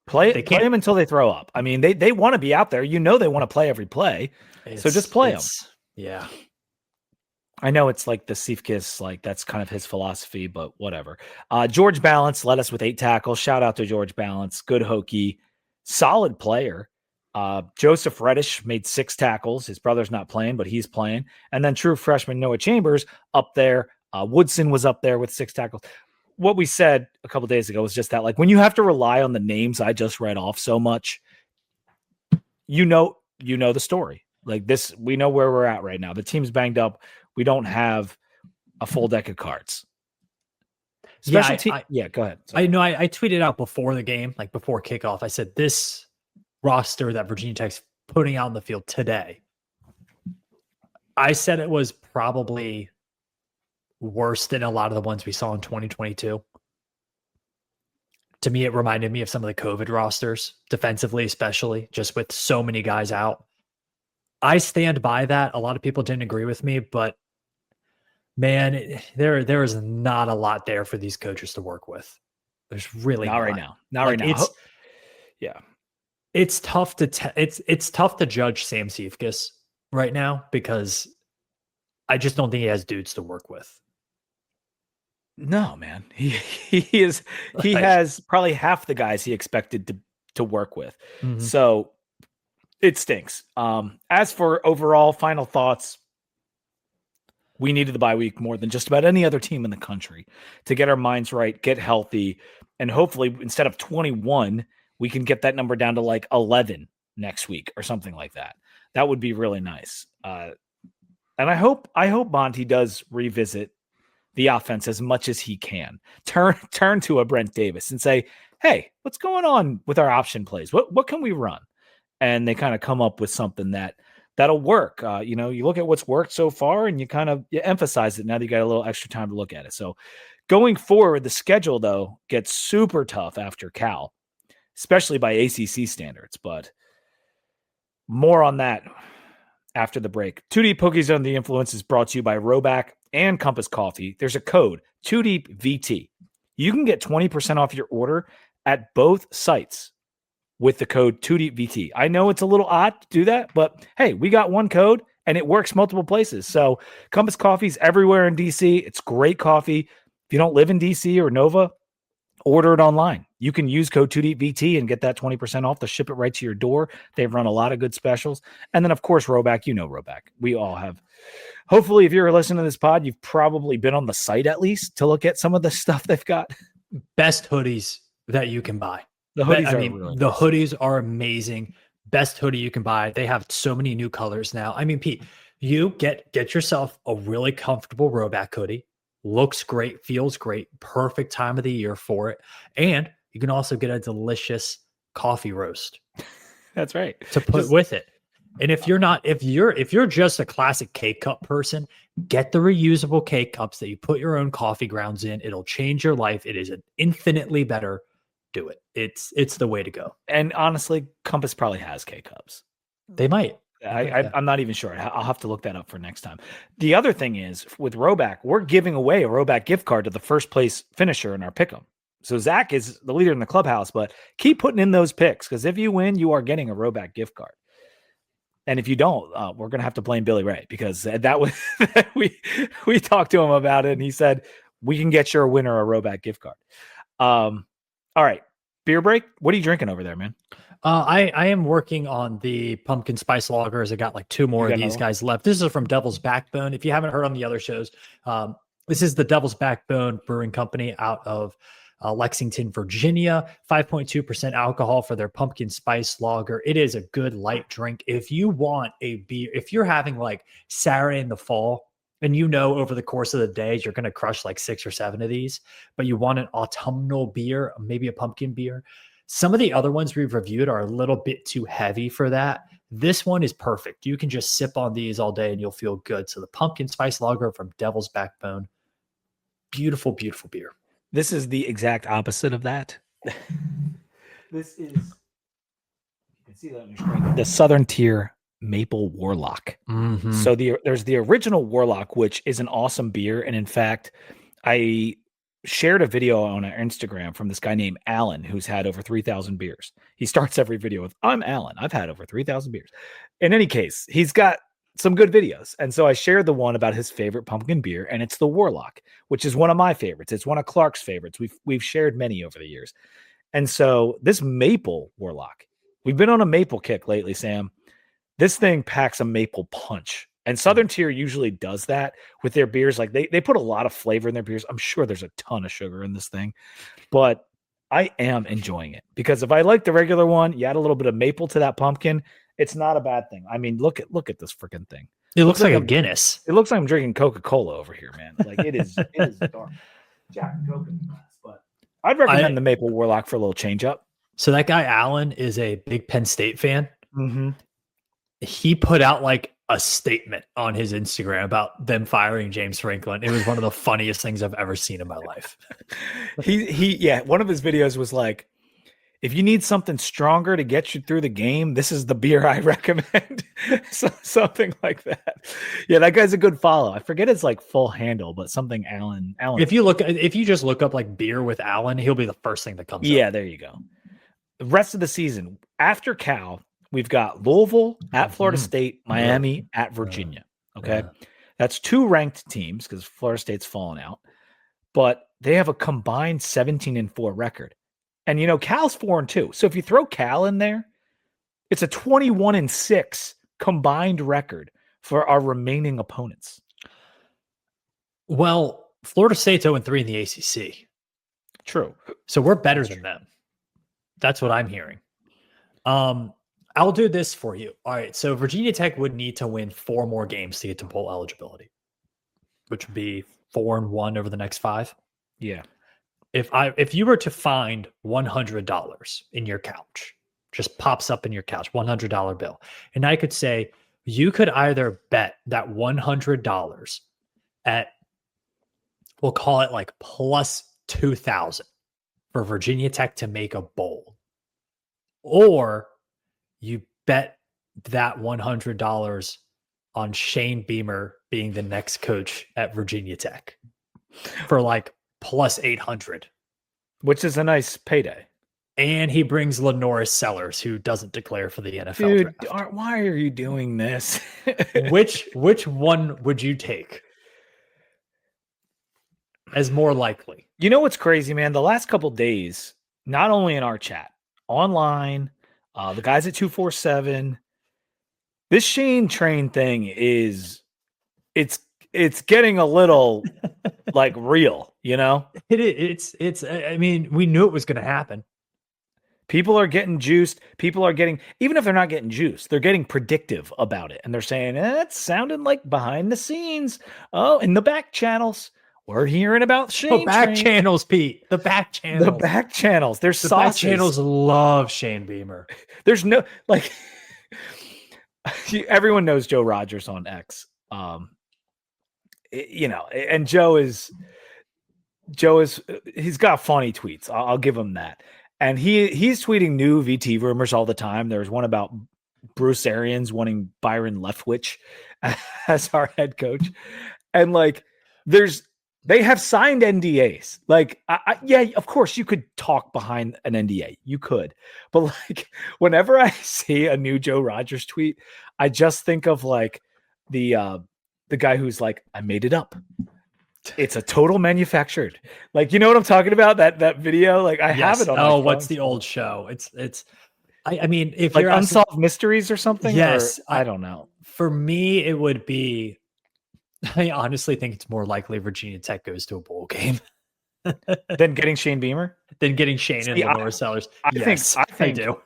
Play them until they throw up. I mean, they want to be out there. They want to play every play. So just play them. Yeah. I know it's like the Siefkis, like that's kind of his philosophy, but whatever. George Balance led us with 8 tackles. Shout out to George Balance. Good Hokie. Solid player. Joseph Reddish made 6 tackles. His brother's not playing, but he's playing. And then true freshman Noah Chambers up there Woodson was up there with 6 tackles. What we said a couple days ago was just that, like, when you have to rely on the names I just read off so much, you know the story. Like this, we know where we're at right now. The team's banged up. We don't have a full deck of cards. Special team. Yeah, go ahead. Sorry. I know I tweeted out before the game, like before kickoff. I said this roster that Virginia Tech's putting out in the field today, I said it was probably worse than a lot of the ones we saw in 2022. To me, it reminded me of some of the COVID rosters, defensively especially, just with so many guys out. I stand by that. A lot of people didn't agree with me, but man, there is not a lot there for these coaches to work with. There's really not right now. Not like right now. It's tough to it's tough to judge Sam Seifkes right now because I just don't think he has dudes to work with. No, man. He has probably half the guys he expected to work with. Mm-hmm. So it stinks. As for overall final thoughts, we needed the bye week more than just about any other team in the country to get our minds right, get healthy, and hopefully instead of 21, we can get that number down to like 11 next week or something like that. That would be really nice. And I hope Monty does revisit the offense as much as he can. Turn to a Brent Davis and say, "Hey, what's going on with our option plays? What can we run?" And they kind of come up with something that'll work. You look at what's worked so far and you emphasize it. Now that you got a little extra time to look at it. So going forward, the schedule though gets super tough after Cal, especially by ACC standards, but more on that after the break. 2 Deep Hokies Under the Influence is brought to you by Roback and Compass Coffee. There's a code 2DEEP-VT. You can get 20% off your order at both sites with the code 2DEEP-VT. I know it's a little odd to do that, but hey, we got one code and it works multiple places. So Compass Coffee's everywhere in DC. It's great coffee. If you don't live in DC or Nova, order it online. You can use code 2DEEP-VT and get that 20% off. They'll ship it right to your door. They've run a lot of good specials. And then, of course, Roback. You know Roback. We all have. Hopefully, if you're listening to this pod, you've probably been on the site at least to look at some of the stuff they've got. Best hoodies that you can buy. The hoodies the hoodies are amazing. Best hoodie you can buy. They have so many new colors now. I mean, Pete, you get yourself a really comfortable Roback hoodie. Looks great, feels great, perfect time of the year for it. And you can also get a delicious coffee roast. That's right. To put with it. And if you're just a classic K-cup person, get the reusable K-cups that you put your own coffee grounds in. It'll change your life. It is an infinitely better. Do it. It's the way to go. And honestly, Compass probably has K-cups. They might. I'm not even sure. I'll have to look that up for next time. The other thing is with Roback, we're giving away a Roback gift card to the first place finisher in our pick'em. So Zach is the leader in the clubhouse, but keep putting in those picks because if you win, you are getting a Roback gift card. And if you don't, we're going to have to blame Billy Ray because that was we talked to him about it and he said we can get your winner a Roback gift card. All right, beer break. What are you drinking over there, man? I am working on the pumpkin spice lagers. I got like 2 more of these guys left. This is from Devil's Backbone. If you haven't heard on the other shows, this is the Devil's Backbone Brewing Company out of Lexington, Virginia. 5.2% alcohol for their pumpkin spice lager. It is a good light drink. If you want a beer, if you're having like Saturday in the fall, and over the course of the day, you're going to crush like 6 or 7 of these, but you want an autumnal beer, maybe a pumpkin beer. Some of the other ones we've reviewed are a little bit too heavy for that. This one is perfect. You can just sip on these all day and you'll feel good. So the pumpkin spice lager from Devil's Backbone. Beautiful, beautiful beer. This is the exact opposite of that. This is, you can see that on your screen, the Southern Tier Maple Warlock. Mm-hmm. So there's the original Warlock, which is an awesome beer. And in fact, I shared a video on our Instagram from this guy named Alan, who's had over 3,000 beers. He starts every video with, "I'm Alan. I've had over 3,000 beers." In any case, he's got some good videos. And so I shared the one about his favorite pumpkin beer, and it's the Warlock, which is one of my favorites. It's one of Clark's favorites. We've shared many over the years. And so this Maple Warlock, we've been on a maple kick lately, Sam. This thing packs a maple punch. And Southern Tier usually does that with their beers. Like they put a lot of flavor in their beers. I'm sure there's a ton of sugar in this thing, but I am enjoying it because if I like the regular one, you add a little bit of maple to that pumpkin, it's not a bad thing. I mean, look at this freaking thing. It looks like a Guinness. It looks like I'm drinking Coca-Cola over here, man. Like it is dark. Jack and Coke in the glass, but I'd recommend the Maple Warlock for a little change up. So that guy Allen is a big Penn State fan. Mm-hmm. He put out like a statement on his Instagram about them firing James Franklin. It was one of the funniest things I've ever seen in my life. One of his videos was like, if you need something stronger to get you through the game, this is the beer I recommend. Something like that. Yeah, that guy's a good follow. I forget his like full handle, but something Allen. If you just look up like beer with Allen, he'll be the first thing that comes up. Yeah, there you go. The rest of the season after Cal, we've got Louisville at Florida State, Miami at Virginia. Okay. That's 2 ranked teams because Florida State's fallen out, but they have a combined 17-4 record. And, Cal's 4-2. So if you throw Cal in there, it's a 21-6 combined record for our remaining opponents. Well, Florida State's 0-3 in the ACC. True. So we're better than them. That's what I'm hearing. I'll do this for you. All right. So Virginia Tech would need to win 4 more games to get to bowl eligibility, which would be 4-1 over the next 5. Yeah. If you were to find $100 in your couch, just pops up in your couch, $100 bill, and I could say you could either bet that $100 at, we'll call it like plus 2,000 for Virginia Tech to make a bowl, or you bet that $100 on Shane Beamer being the next coach at Virginia Tech for like plus 800, which is a nice payday. And he brings Lenoris Sellers, who doesn't declare for the NFL Dude, draft. why are you doing this? Which one would you take as more likely? You know what's crazy, man? The last couple days, not only in our chat, online, the guys at 247, this Shane Train thing it's getting a little like real, It's I mean, we knew it was going to happen. People are getting juiced. People are getting, even if they're not getting juiced, they're getting predictive about it. And they're saying, it's sounding like behind the scenes. Oh, in the back channels, we're hearing about Shane. The back channels, Pete. The back channels. The back channels. There's the sauces. Back channels love Shane Beamer. There's no, like, everyone knows Joe Rogers on X. And Joe is, he's got funny tweets. I'll give him that. And he's tweeting new VT rumors all the time. There's one about Bruce Arians wanting Byron Leftwich as our head coach. And like, they have signed NDAs. Like, yeah, of course you could talk behind an NDA. You could. But like, whenever I see a new Joe Rogers tweet, I just think of like the guy who's like, I made it up. It's a total manufactured. Like, you know what I'm talking about? That video? Like, I have it on. Oh, what's the old show? I mean, if like you're Unsolved Mysteries or something. Yes, I don't know. For me, it would be. I honestly think it's more likely Virginia Tech goes to a bowl game than getting Shane Beamer. Than getting Shane and Lenore Sellers. I think I do.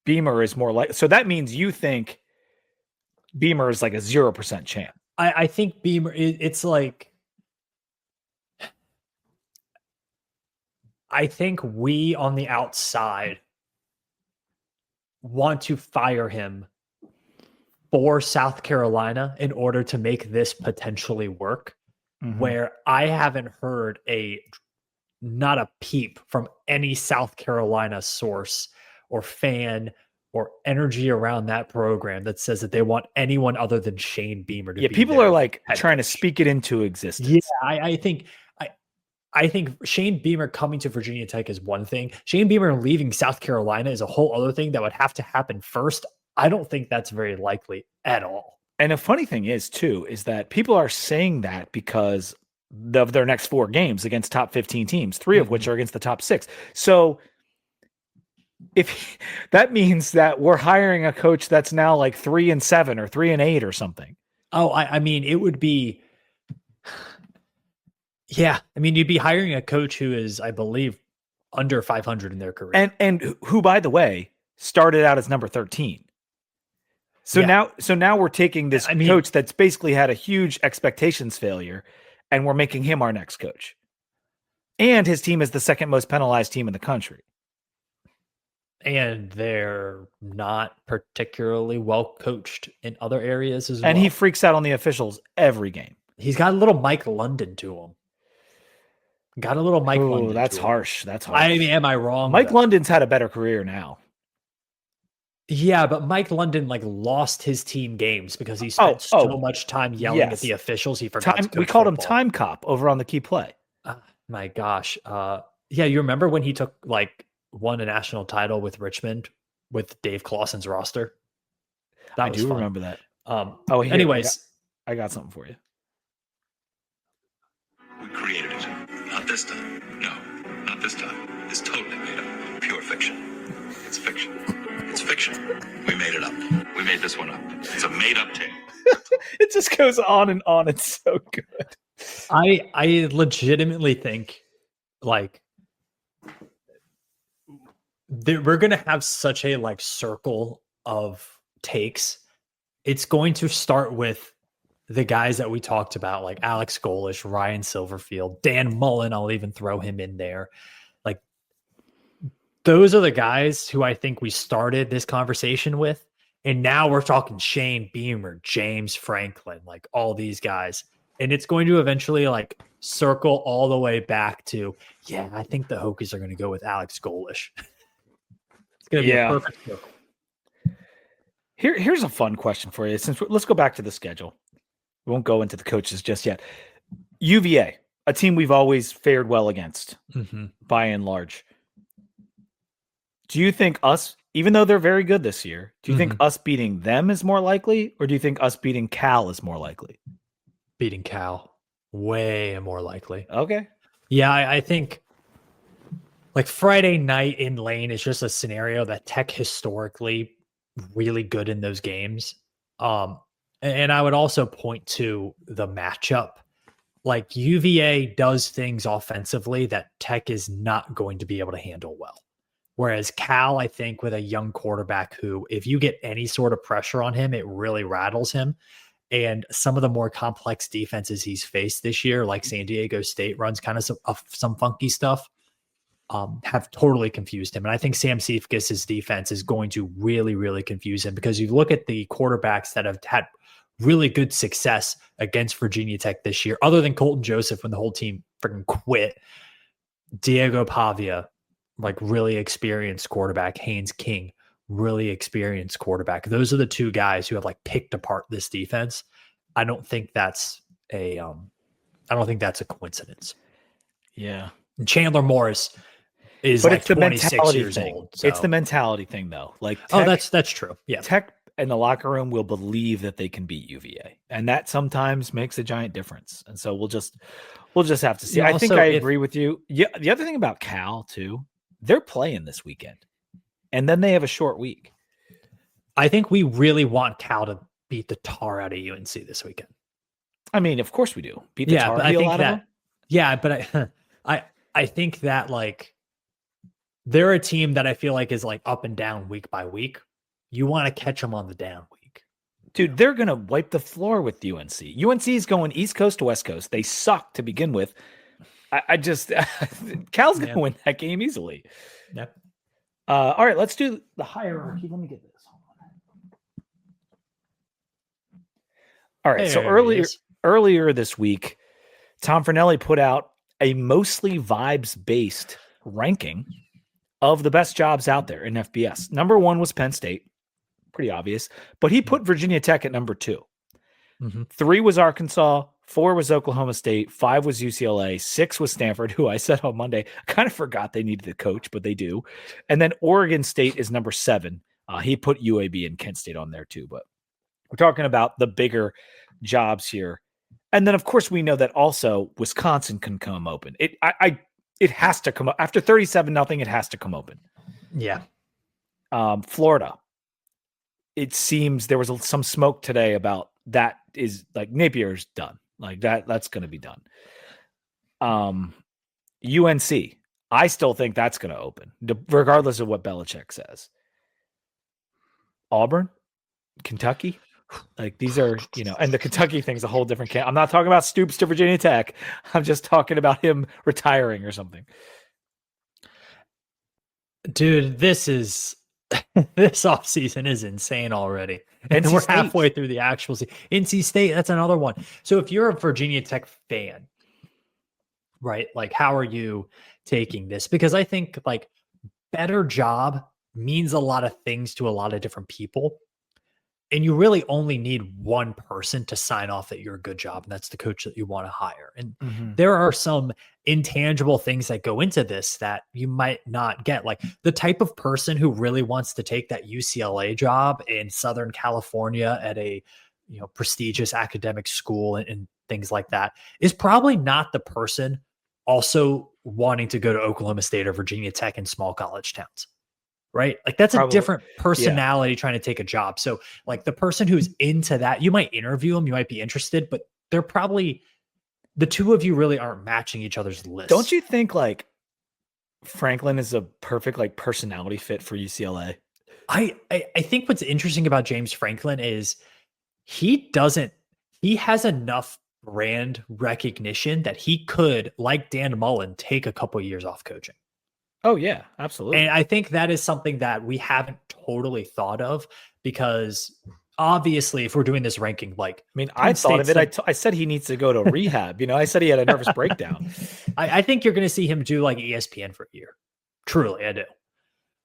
Beamer is more like. So that means you think Beamer is like a 0% chance. I think Beamer. It's like. I think we on the outside want to fire him for South Carolina in order to make this potentially work, where I haven't heard not a peep from any South Carolina source or fan or energy around that program that says that they want anyone other than Shane Beamer to be. Yeah, people are like trying to speak it into existence. Yeah, I think Shane Beamer coming to Virginia Tech is one thing. Shane Beamer leaving South Carolina is a whole other thing that would have to happen first. I don't think that's very likely at all. And a funny thing is, too, is that people are saying that because of their next 4 games against top 15 teams, 3 of which are against the top 6. So if that means that we're hiring a coach that's now like 3-7 or 3-8 or something. Oh, I mean, it would be. Yeah, I mean, you'd be hiring a coach who is, I believe, under 500 in their career, and who, by the way, started out as number 13. So now we're taking this coach that's basically had a huge expectations failure, and we're making him our next coach. And his team is the second most penalized team in the country. And they're not particularly well coached in other areas as well. And he freaks out on the officials every game. He's got a little Mike London to him. London. That's harsh. That's harsh. I mean, am I wrong? Mike London's had a better career now. Yeah, but Mike London lost his team games because he spent so much time yelling at the officials. He forgot to coach we called football. him Time Cop over on the Key Play. My gosh. Yeah, you remember when he won a national title with Richmond with Dave Clawson's roster? I do remember that. Anyways, I got something for you. We created it. Not this time. No, not this time. It's totally made up. Pure fiction. It's fiction. It's fiction. We made it up. We made this one up. It's a made-up tale. It just goes on and on. It's so good. I legitimately think we're going to have such a circle of takes. It's going to start with the guys that we talked about, like Alex Golish, Ryan Silverfield, Dan Mullen. I'll even throw him in there. Those are the guys who I think we started this conversation with. And now we're talking Shane Beamer, James Franklin, all these guys. And it's going to eventually circle all the way back to, I think the Hokies are going to go with Alex Golish. It's going to be a perfect circle. Here's a fun question for you. Let's go back to the schedule. We won't go into the coaches just yet. UVA, a team we've always fared well against, by and large. Do you think us, even though they're very good this year, do you think us beating them is more likely, or do you think us beating Cal is more likely? Beating Cal, way more likely. Okay. Yeah, I think Friday night in Lane is just a scenario that Tech historically really good in those games. And I would also point to the matchup. UVA does things offensively that Tech is not going to be able to handle well. Whereas Cal, I think, with a young quarterback who, if you get any sort of pressure on him, it really rattles him. And some of the more complex defenses he's faced this year, like San Diego State runs kind of some funky stuff, have totally confused him. And I think Sam Cephas' defense is going to really, really confuse him, because you look at the quarterbacks that have had really good success against Virginia Tech this year, other than Colton Joseph when the whole team freaking quit. Diego Pavia, really experienced quarterback. Haynes King, really experienced quarterback. Those are the two guys who have picked apart this defense. I don't think that's a coincidence. Yeah. And Chandler Morris is but it's 26 years old. So. It's the mentality thing though. Tech, that's true. Yeah. Tech in the locker room will believe that they can beat UVA. And that sometimes makes a giant difference. And so we'll just have to see. I think I agree with you. Yeah. The other thing about Cal too, they're playing this weekend, and then they have a short week. I think we really want Cal to beat the tar out of UNC this weekend. I mean, of course we do. Beat the tar out of them. Yeah, but I think that they're a team that I feel is up and down week by week. You want to catch them on the down week. Dude, they're going to wipe the floor with UNC. UNC is going East Coast to West Coast. They suck to begin with. I just Cal's going to win that game easily. Yep. All right, let's do the hierarchy. Let me get this. All right, so earlier this week, Tom Fornelli put out a mostly vibes-based ranking of the best jobs out there in FBS. Number 1 was Penn State, pretty obvious, but he put Virginia Tech at number 2. 3 was Arkansas, 4 was Oklahoma State, 5 was UCLA, 6 was Stanford, who I said on Monday, I kind of forgot they needed a coach, but they do. And then Oregon State is number 7. He put UAB and Kent State on there too, but we're talking about the bigger jobs here. And then, of course, we know that also Wisconsin can come open. It has to come up after 37-0. It has to come open. Yeah. Florida, it seems there was some smoke today about that is like Napier's done. Like that's going to be done. UNC, I still think that's going to open, regardless of what Belichick says. Auburn, Kentucky, like these are, and the Kentucky thing's a whole different camp. I'm not talking about Stoops to Virginia Tech. I'm just talking about him retiring or something. Dude, this offseason is insane already. And we're halfway through the actual season. NC State, that's another one. So if you're a Virginia Tech fan, right, like how are you taking this? Because I think like better job means a lot of things to a lot of different people. And you really only need one person to sign off that you're a good job, and that's the coach that you want to hire. And there are some intangible things that go into this that you might not get. Like the type of person who really wants to take that UCLA job in Southern California at a prestigious academic school and things like that is probably not the person also wanting to go to Oklahoma State or Virginia Tech in small college towns. Right? Like that's a different personality trying to take a job. So like the person who's into that, you might interview them, you might be interested, but they're probably, the two of you really aren't matching each other's list. Don't you think like Franklin is a perfect like personality fit for UCLA? I think what's interesting about James Franklin is he has enough brand recognition that he could, like Dan Mullen, take a couple of years off coaching. Oh, yeah, absolutely. And I think that is something that we haven't totally thought of because obviously if we're doing this ranking, like, I thought of it. I said he needs to go to rehab. I said he had a nervous breakdown. I think you're going to see him do like ESPN for a year. Truly, I do.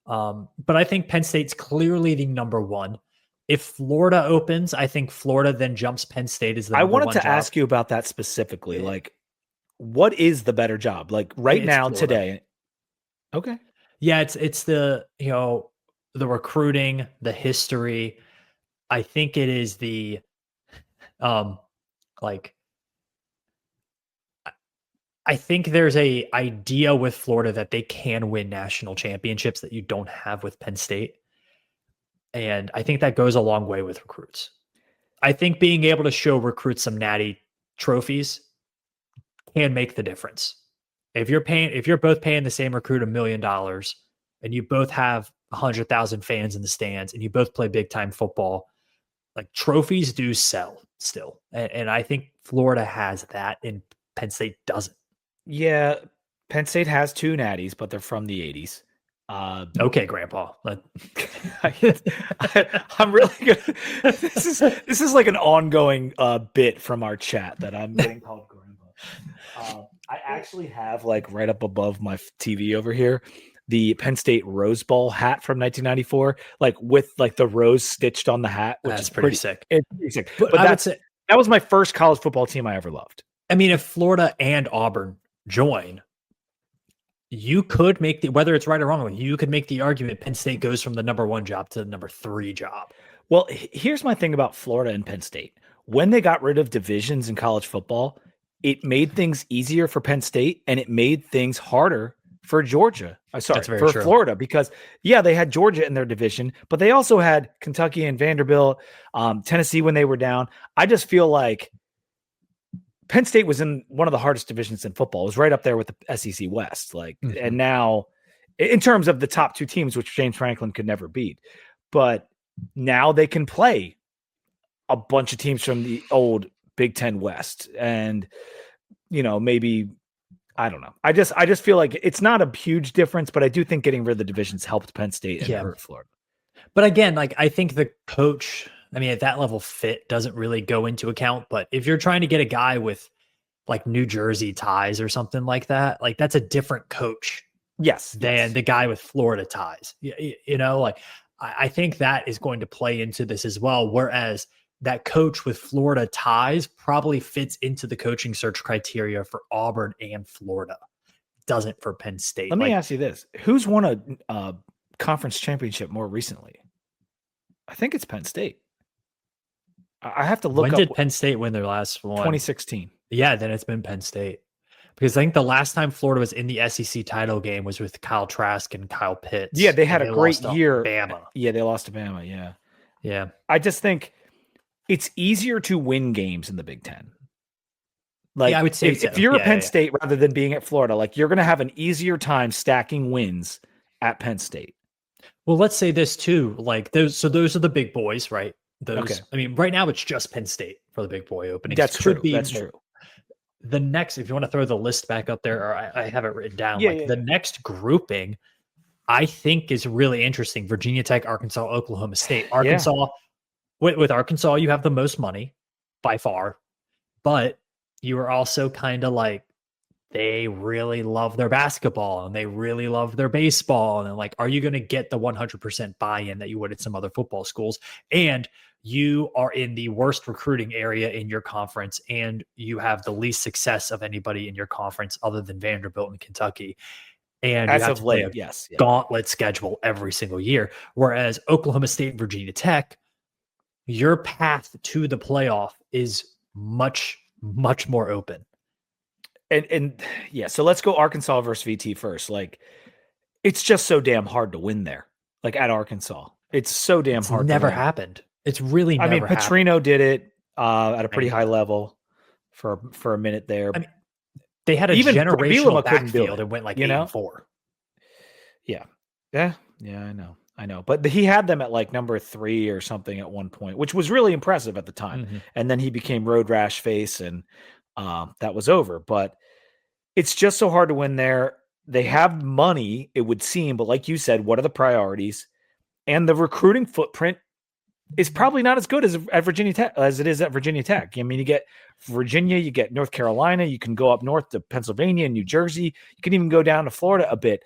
But I think Penn State's clearly the number one. If Florida opens, I think Florida then jumps Penn State as the number one. I wanted to ask you about that specifically. Like, what is the better job? Like right now, Florida. Today. Okay. Yeah, it's the, the recruiting, the history. I think it is the I think there's a idea with Florida that they can win national championships that you don't have with Penn State. And I think that goes a long way with recruits. I think being able to show recruits some natty trophies can make the difference. If you're both paying the same recruit $1 million and you both have 100,000 fans in the stands and you both play big time football, like trophies do sell still. And I think Florida has that and Penn State doesn't. Yeah. Penn State has 2 natties, but they're from the 80s. Okay, Grandpa. I'm really good. This is like an ongoing bit from our chat that I'm getting called Grandpa. I actually have like right up above my TV over here, the Penn State Rose Bowl hat from 1994, like with like the rose stitched on the hat, which is pretty sick. It's pretty sick. But that was my first college football team I ever loved. I mean, if Florida and Auburn join, you could make whether it's right or wrong, you could make the argument Penn State goes from the number 1 job to the number 3 job. Well, here's my thing about Florida and Penn State. When they got rid of divisions in college football, it made things easier for Penn State and it made things harder for Georgia. For Florida, because they had Georgia in their division, but they also had Kentucky and Vanderbilt, Tennessee when they were down. I just feel like Penn State was in one of the hardest divisions in football. It was right up there with the SEC West. And now in terms of the top 2 teams, which James Franklin could never beat, but now they can play a bunch of teams from the old Big Ten West. And, maybe, I don't know. I just feel like it's not a huge difference, but I do think getting rid of the divisions helped Penn State and hurt Florida. But again, like I think the coach, at that level fit doesn't really go into account, but if you're trying to get a guy with like New Jersey ties or something like that, like that's a different coach. Yes. Than the guy with Florida ties, I think that is going to play into this as well. Whereas that coach with Florida ties probably fits into the coaching search criteria for Auburn and Florida. Doesn't for Penn State. Let me ask you this. Who's won a conference championship more recently? I think it's Penn State. I have to look up. When did Penn State win their last one? 2016. Yeah, then it's been Penn State. Because I think the last time Florida was in the SEC title game was with Kyle Trask and Kyle Pitts. Yeah, they had a great year. Bama. Yeah, they lost to Bama, yeah. Yeah. I just think it's easier to win games in the Big Ten. Like, I would say if you're at Penn State rather than being at Florida, like you're going to have an easier time stacking wins at Penn State. Well, let's say this too. Like those are the big boys, right? Those. Okay. I mean, right now it's just Penn State for the big boy openings. That's true. That's true. The next, if you want to throw the list back up there, or I have it written down. Yeah, the next grouping, I think is really interesting. Virginia Tech, Arkansas, Oklahoma State. Arkansas, with Arkansas, you have the most money by far, but you are also kind of like, they really love their basketball and they really love their baseball. And like, are you going to get the 100% buy-in that you would at some other football schools? And you are in the worst recruiting area in your conference, and you have the least success of anybody in your conference other than Vanderbilt and Kentucky. And as you have of to play late, a gauntlet schedule every single year. Whereas Oklahoma State and Virginia Tech, your path to the playoff is much, much more open. And yeah, so let's go Arkansas versus VT first. Like, it's just so damn hard to win there. Like at Arkansas, it's so damn hard. Never happened. It's really never happened. Petrino did it at a pretty high level for a minute there. I mean, they had a generational backfield and went like 8-4. Yeah, I know. But he had them at like number 3 or something at one point, which was really impressive at the time. Mm-hmm. And then he became road rash face, and that was over. But it's just so hard to win there. They have money, it would seem, but like you said, what are the priorities? And the recruiting footprint is probably not as good as at Virginia Tech as it is at Virginia Tech. I mean, you get Virginia, you get North Carolina, you can go up north to Pennsylvania and New Jersey. You can even go down to Florida a bit.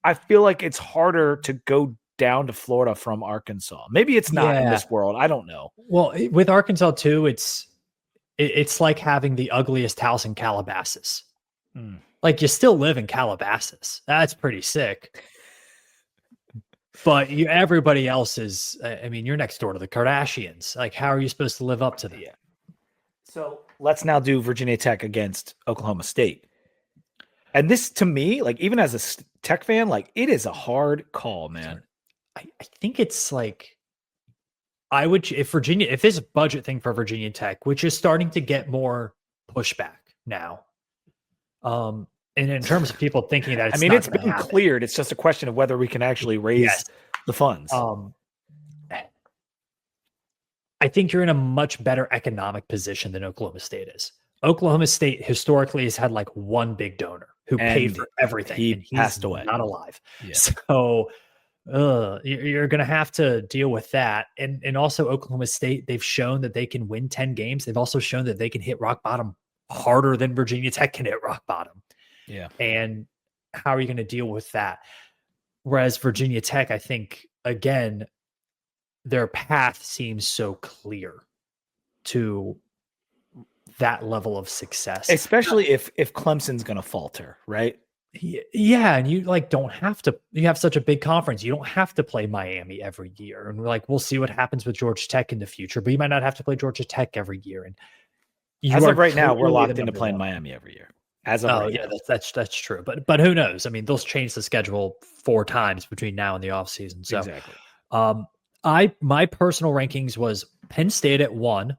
I feel like it's harder to go down to Florida from Arkansas. Maybe it's not in this world. I don't know. Well, with Arkansas too, it's like having the ugliest house in Calabasas. Like, you still live in Calabasas. That's pretty sick. But everybody else is, I mean, you're next door to the Kardashians. Like, how are you supposed to live up to that? Yeah. So let's now do Virginia Tech against Oklahoma State. And this, to me, like, even as a Tech fan, like, it is a hard call, man. I think it's like, if this budget thing for Virginia Tech, which is starting to get more pushback now. And in terms of people thinking that it's been cleared. It's just a question of whether we can actually raise the funds. I think you're in a much better economic position than Oklahoma State is. Oklahoma State historically has had like one big donor who paid for everything. He passed away, not alive. Yeah. So you're going to have to deal with that. And also Oklahoma State, they've shown that they can win 10 games. They've also shown that they can hit rock bottom harder than Virginia Tech can hit rock bottom. Yeah. And how are you going to deal with that? Whereas Virginia Tech, I think, again, their path seems so clear to that level of success. Especially if Clemson's going to falter, right? Yeah. And you don't have to, you have such a big conference. You don't have to play Miami every year. And we'll see what happens with Georgia Tech in the future, but you might not have to play Georgia Tech every year. And as of right now, we're locked into playing Miami every year. That's true. But who knows? I mean, they'll change the schedule 4 times between now and the offseason. So exactly. My personal rankings was Penn State at 1,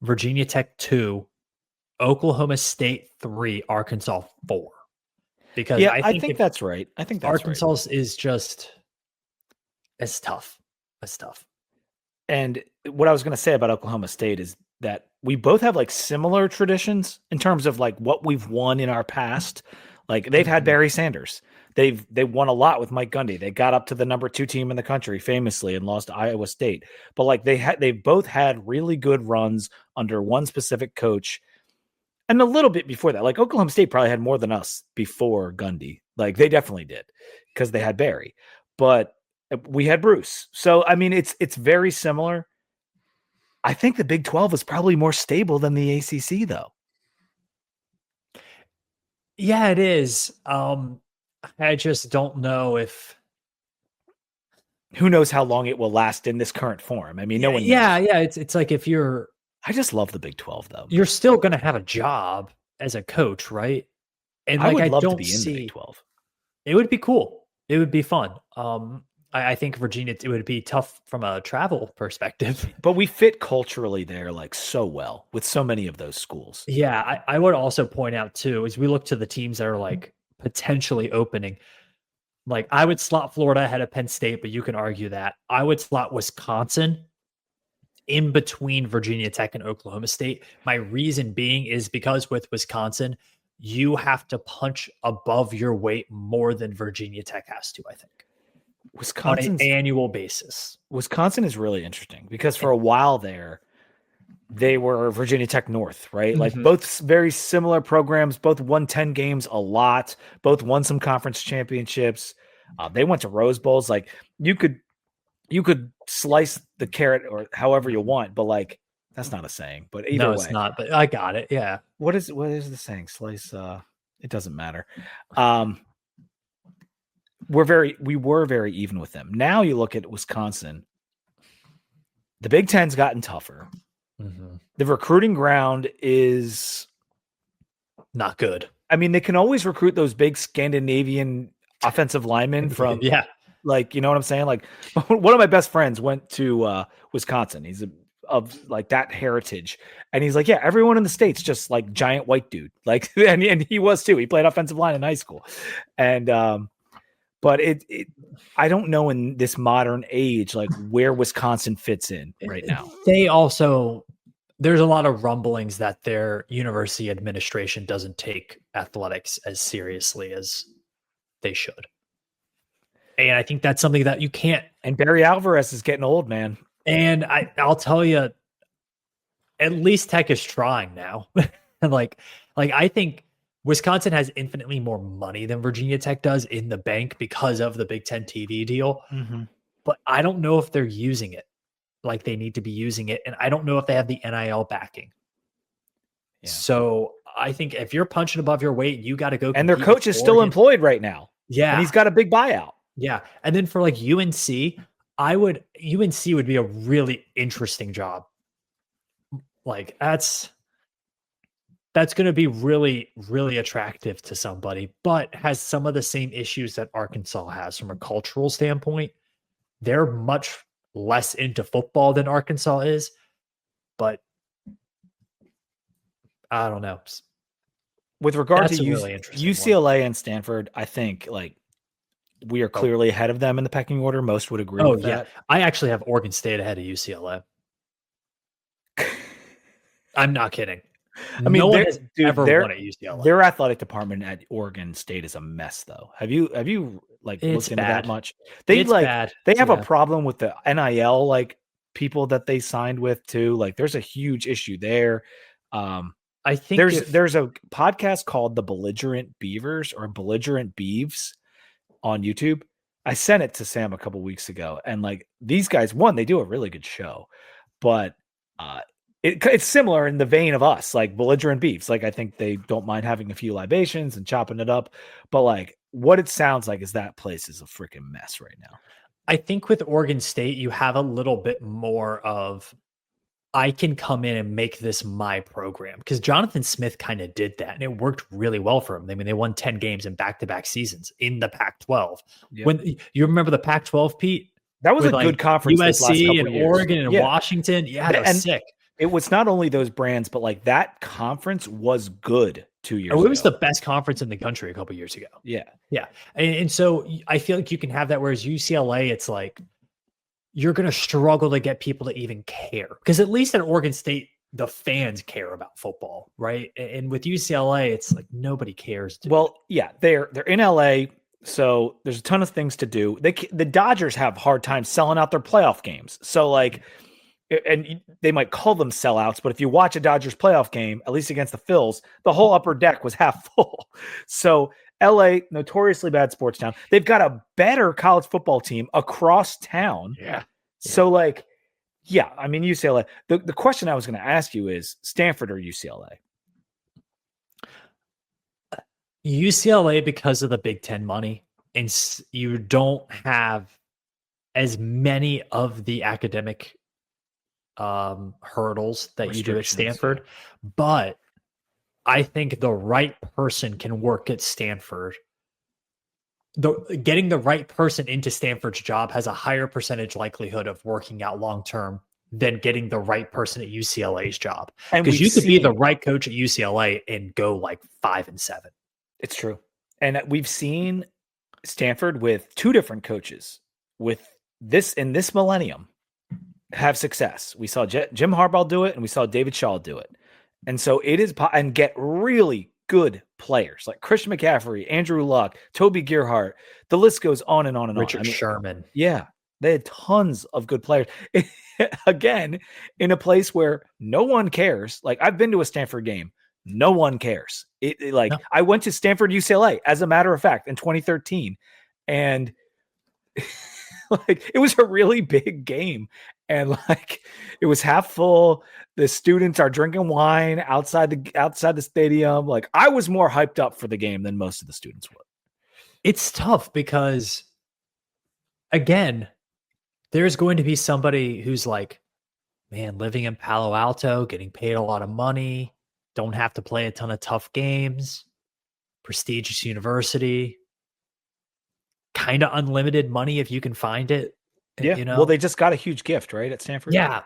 Virginia Tech 2, Oklahoma State 3, Arkansas 4. Because I think that's right. I think that's Arkansas is just it's tough. It's tough. And what I was going to say about Oklahoma State is that we both have like similar traditions in terms of like what we've won in our past. Like they've had Barry Sanders. They won a lot with Mike Gundy. They got up to the number 2 team in the country famously and lost to Iowa State. But like they both had really good runs under one specific coach. And a little bit before that, like Oklahoma State probably had more than us before Gundy. Like they definitely did because they had Barry, but we had Bruce. So, I mean, it's very similar. I think the Big 12 is probably more stable than the ACC though. Yeah, it is. I just don't know if. Who knows how long it will last in this current form? I mean, no one knows. Yeah. It's like if you're. I just love the Big 12 though. You're still going to have a job as a coach, right? And I would love to be in the Big 12. It would be cool. It would be fun. I think Virginia, it would be tough from a travel perspective. But we fit culturally there like so well with so many of those schools. Yeah, I would also point out too, as we look to the teams that are like potentially opening, like I would slot Florida ahead of Penn State, but you can argue that. I would slot Wisconsin in between Virginia Tech and Oklahoma State. My reason being is because with Wisconsin, you have to punch above your weight more than Virginia Tech has to, I think. Wisconsin's On an annual basis. Wisconsin is really interesting because for a while there, they were Virginia Tech North, right? Like both very similar programs, both won 10 games a lot, both won some conference championships. They went to Rose Bowls. Like you could slice the carrot or however you want, but like that's not a saying. But either way, it's not. But I got it. Yeah. What is the saying? Slice. It doesn't matter. We were very even with them. Now you look at Wisconsin. The Big Ten's gotten tougher. The recruiting ground is not good. I mean, they can always recruit those big Scandinavian offensive linemen from, like, you know what I'm saying? Like, one of my best friends went to Wisconsin. He's of like that heritage, and he's like, yeah, everyone in the State's just like giant white dude, like, and he was too. He played offensive line in high school, and but I don't know in this modern age, like where Wisconsin fits in right now. There's a lot of rumblings that their university administration doesn't take athletics as seriously as they should. And I think that's something that you can't. And Barry Alvarez is getting old, man. And I'll tell you, at least Tech is trying now. And like I think Wisconsin has infinitely more money than Virginia Tech does in the bank because of the Big Ten TV deal. But I don't know if they're using it like they need to be using it. And I don't know if they have the NIL backing. Yeah. So I think if you're punching above your weight, you got to go. And their coach is still employed right now. Yeah. And he's got a big buyout. Yeah. And then for like UNC would be a really interesting job. Like that's going to be really, really attractive to somebody, but has some of the same issues that Arkansas has from a cultural standpoint. They're much less into football than Arkansas is, but I don't know. With regard to UCLA and Stanford, I think like we are clearly ahead of them in the pecking order. Most would agree with that. I actually have Oregon State ahead of UCLA. I'm not kidding. I mean, no one has ever won at UCLA. Their athletic department at Oregon State is a mess, though. Have you like looked into that much? It's bad. They have a problem with the NIL like people that they signed with too. Like, there's a huge issue there. I think there's a podcast called The Belligerent Beavers or Belligerent Beeves on YouTube. I sent it to Sam a couple weeks ago, and like these guys, they do a really good show, but it's similar in the vein of us, like Belligerent Beefs. Like, I think they don't mind having a few libations and chopping it up, but like what it sounds like is that place is a freaking mess right now. I think with Oregon State, you have a little bit more of, I can come in and make this my program, because Jonathan Smith kind of did that and it worked really well for him. I mean, they won 10 games in back-to-back seasons in the Pac-12. Yep. When you remember the Pac-12, Pete? That was a good conference. USC and Oregon and Washington. Yeah, that was sick. It was not only those brands, but like that conference was good 2 years ago. It was the best conference in the country a couple years ago. Yeah. Yeah. And so I feel like you can have that, whereas UCLA, it's like you're going to struggle to get people to even care, because at least at Oregon State, the fans care about football, right? And with UCLA, it's like nobody cares. Well, yeah, they're in LA, so there's a ton of things to do. The Dodgers have hard time selling out their playoff games. So like, and they might call them sellouts, but if you watch a Dodgers playoff game, at least against the Phils, the whole upper deck was half full. So LA, notoriously bad sports town. They've got a better college football team across town. Yeah. So like, yeah, I mean, UCLA, the question I was going to ask you is Stanford or UCLA? UCLA, because of the Big Ten money, and you don't have as many of the academic hurdles that you do at Stanford, but I think the right person can work at Stanford getting the right person into Stanford's job has a higher percentage likelihood of working out long term than getting the right person at UCLA's job. And Because we've you could be the seen- right coach at UCLA and go like 5-7. It's true. And we've seen Stanford with two different coaches with this in this millennium have success. We saw Jim Harbaugh do it, and we saw David Shaw do it. And so it is, and get really good players like Christian McCaffrey, Andrew Luck, Toby Gerhart. The list goes on and on and Richard on. Sherman. Yeah, they had tons of good players. Again, in a place where no one cares. Like, I've been to a Stanford game. No one cares. No. I went to Stanford UCLA, as a matter of fact, in 2013. And like, it was a really big game. And like, it was half full. The students are drinking wine outside the stadium. Like, I was more hyped up for the game than most of the students were. It's tough because, again, there's going to be somebody who's like, man, living in Palo Alto, getting paid a lot of money, don't have to play a ton of tough games, prestigious university, kind of unlimited money if you can find it. Yeah. You know? Well, they just got a huge gift, right, at Stanford. Yeah.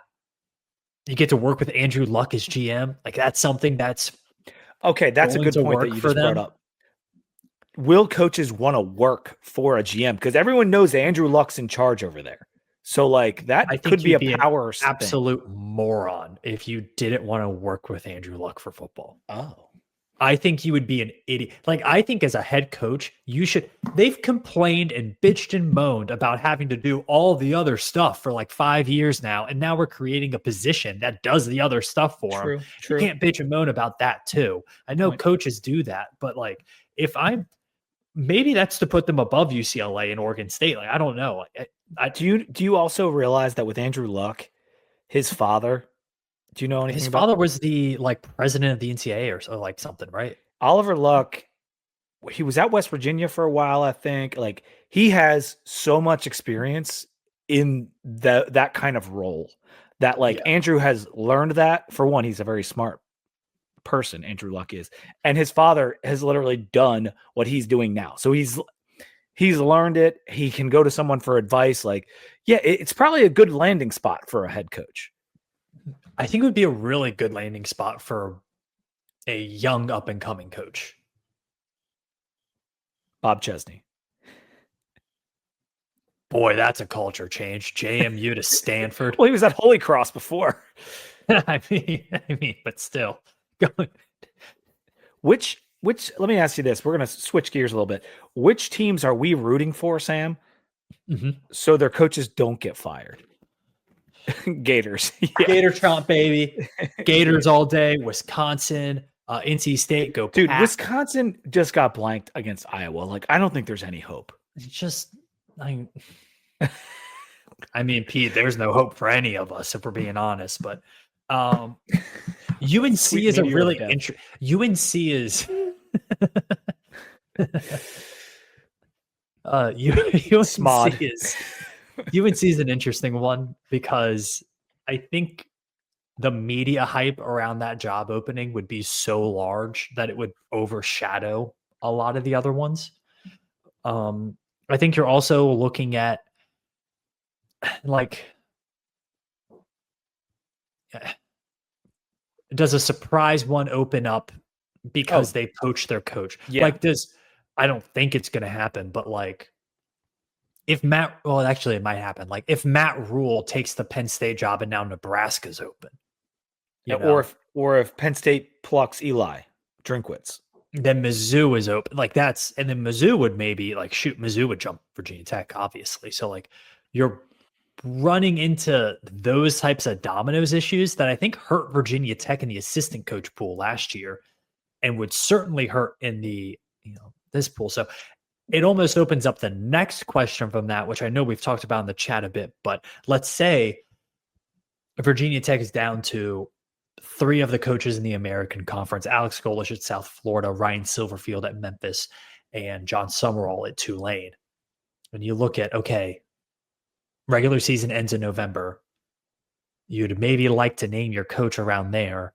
You get to work with Andrew Luck as GM. Like, that's something that's okay. That's a good point that you just brought up. Will coaches want to work for a GM? Because everyone knows Andrew Luck's in charge over there. So like that could be a power absolute moron if you didn't want to work with Andrew Luck for football. Oh. I think you would be an idiot. Like, I think as a head coach, you should. They've complained and bitched and moaned about having to do all the other stuff for like 5 years now. And now we're creating a position that does the other stuff for them. True. You can't bitch and moan about that too. I know coaches do that, but like, maybe that's to put them above UCLA and Oregon State. Like, I don't know. Do you also realize that with Andrew Luck, his father, do you know anything? His father was the like president of the NCAA or so, like something, right? Oliver Luck, he was at West Virginia for a while, I think. Like, he has so much experience in that kind of role that Andrew has learned that. For one, he's a very smart person, Andrew Luck is, and his father has literally done what he's doing now. So he's learned it. He can go to someone for advice. Like, yeah, it's probably a good landing spot for a head coach. I think it would be a really good landing spot for a young up and coming coach. Bob Chesney. Boy, that's a culture change. JMU to Stanford. Well, he was at Holy Cross before. I mean, but still. Which let me ask you this. We're going to switch gears a little bit. Which teams are we rooting for, Sam? Mm-hmm. So their coaches don't get fired. Gators. Yeah. Gator Trump, baby. Gators all day. Wisconsin, NC State, go Dude, Pack. Wisconsin just got blanked against Iowa. Like, I don't think there's any hope. It's just, I mean, Pete, there's no hope for any of us if we're being honest. But UNC is a really interesting. UNC is. UNC is an interesting one because I think the media hype around that job opening would be so large that it would overshadow a lot of the other ones. I think you're also looking at like, does a surprise one open up because they poached their coach? Yeah. Like this, I don't think it's going to happen, but like if actually it might happen. Like if Matt Rule takes the Penn State job and now Nebraska's open. Or if Penn State plucks Eli Drinkwitz. Then Mizzou is open. Like and then Mizzou would maybe Mizzou would jump Virginia Tech, obviously. So like you're running into those types of dominoes issues that I think hurt Virginia Tech in the assistant coach pool last year and would certainly hurt in the, this pool. So it almost opens up the next question from that, which I know we've talked about in the chat a bit, but let's say Virginia Tech is down to 3 of the coaches in the American Conference: Alex Golesh at South Florida, Ryan Silverfield at Memphis, and John Summerall at Tulane. When you look at, regular season ends in November, you'd maybe like to name your coach around there.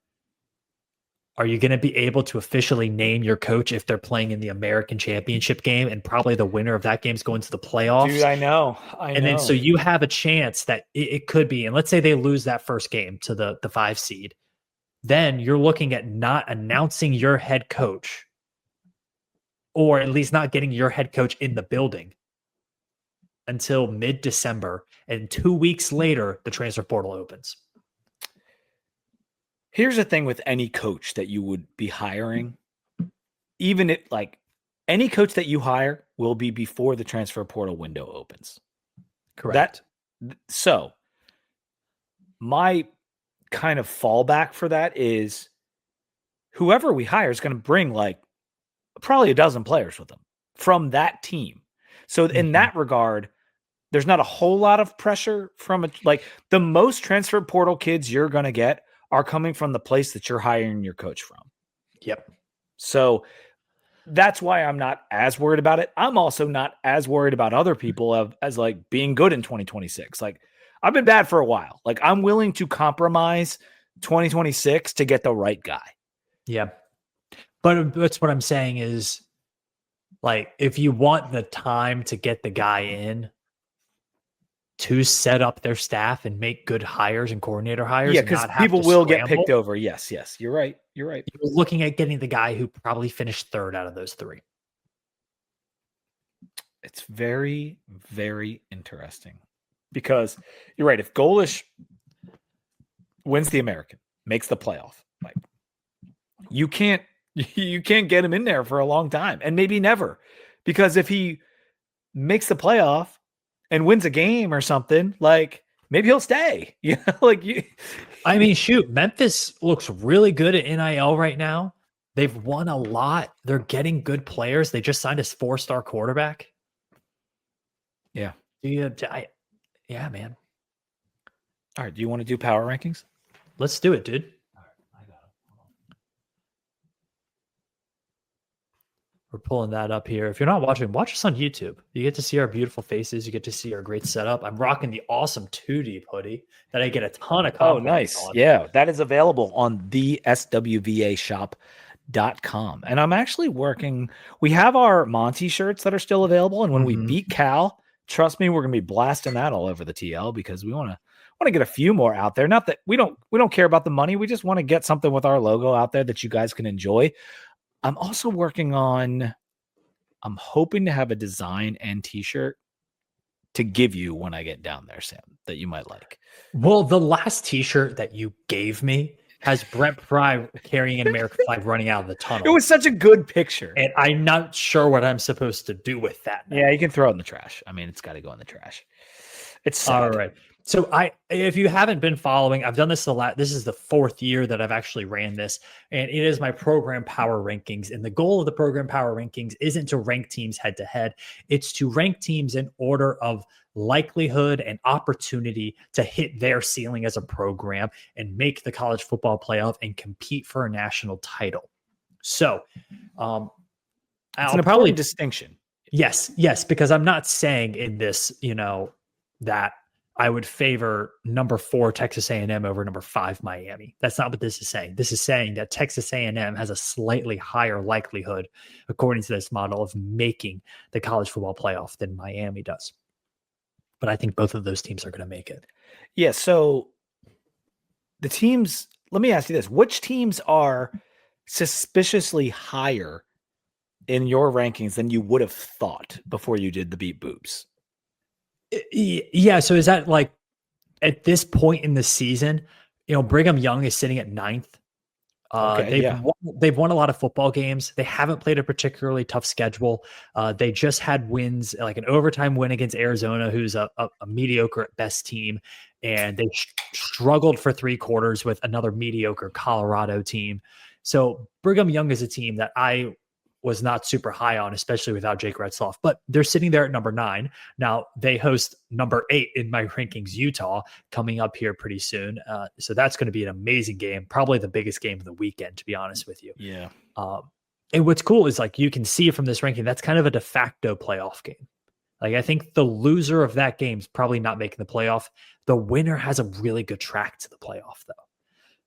Are you going to be able to officially name your coach if they're playing in the American Championship game, and probably the winner of that game is going to the playoffs? Dude, I know. And then so you have a chance that it could be, and let's say they lose that first game to the 5 seed, then you're looking at not announcing your head coach, or at least not getting your head coach in the building until mid-December, and 2 weeks later the transfer portal opens. Here's the thing with any coach that you would be hiring, even if like any coach that you hire will be before the transfer portal window opens. Correct. So my kind of fallback for that is whoever we hire is going to bring like probably a dozen players with them from that team. So in that regard, there's not a whole lot of pressure from it. Like the most transfer portal kids you're going to get are coming from the place that you're hiring your coach from. Yep. So that's why I'm not as worried about it. I'm also not as worried about other people as like being good in 2026. Like I've been bad for a while. Like I'm willing to compromise 2026 to get the right guy. Yeah. But that's what I'm saying is, like, if you want the time to get the guy in to set up their staff and make good hires and coordinator hires. Yeah, because people will get picked over. Yes. You're right. You're looking at getting the guy who probably finished third out of those 3. It's very, very interesting because you're right. If Golish wins the American, makes the playoff, like you can't get him in there for a long time, and maybe never, because if he makes the playoff and wins a game or something, like maybe he'll stay. Yeah, I mean, shoot, Memphis looks really good at NIL right now. They've won a lot. They're getting good players. They just signed a 4-star quarterback. Yeah. Yeah, man. All right. Do you want to do power rankings? Let's do it, dude. We're pulling that up here. If you're not watching, watch us on YouTube. You get to see our beautiful faces. You get to see our great setup. I'm rocking the awesome 2D hoodie that I get a ton of compliments on. Yeah, that is available on the swvashop.com. And I'm actually working. We have our Monty shirts that are still available. And when we beat Cal, trust me, we're going to be blasting that all over the TL because we want to get a few more out there. Not that we don't care about the money. We just want to get something with our logo out there that you guys can enjoy. I'm also working on, I'm hoping to have a design and t-shirt to give you when I get down there, Sam, that you might like. Well, the last t-shirt that you gave me has Brent Pry carrying an American flag running out of the tunnel. It was such a good picture. And I'm not sure what I'm supposed to do with that now. Yeah, you can throw it in the trash. I mean, it's got to go in the trash. It's sad. All right. So if you haven't been following, I've done this this is the 4th year that I've actually ran this, and it is my program power rankings. And the goal of the program power rankings isn't to rank teams head to head. It's to rank teams in order of likelihood and opportunity to hit their ceiling as a program and make the college football playoff and compete for a national title. So, it's an important distinction. Yes, because I'm not saying in this, that I would favor number 4 Texas A&M over number 5 Miami. That's not what this is saying. This is saying that Texas A&M has a slightly higher likelihood, according to this model, of making the college football playoff than Miami does. But I think both of those teams are going to make it. Yeah, so the teams, let me ask you this. Which teams are suspiciously higher in your rankings than you would have thought before you did the beat boobs? Yeah. So is that like at this point in the season, Brigham Young is sitting at 9th. They've won a lot of football games. They haven't played a particularly tough schedule. They just had wins, like an overtime win against Arizona, who's a mediocre at best team. And they struggled for 3 quarters with another mediocre Colorado team. So Brigham Young is a team that I was not super high on, especially without Jake Retzloff, but they're sitting there at number 9. Now they host number 8 in my rankings, Utah, coming up here pretty soon. So that's going to be an amazing game, probably the biggest game of the weekend, to be honest with you. Yeah. And what's cool is like, you can see from this ranking, that's kind of a de facto playoff game. Like, I think the loser of that game is probably not making the playoff. The winner has a really good track to the playoff though.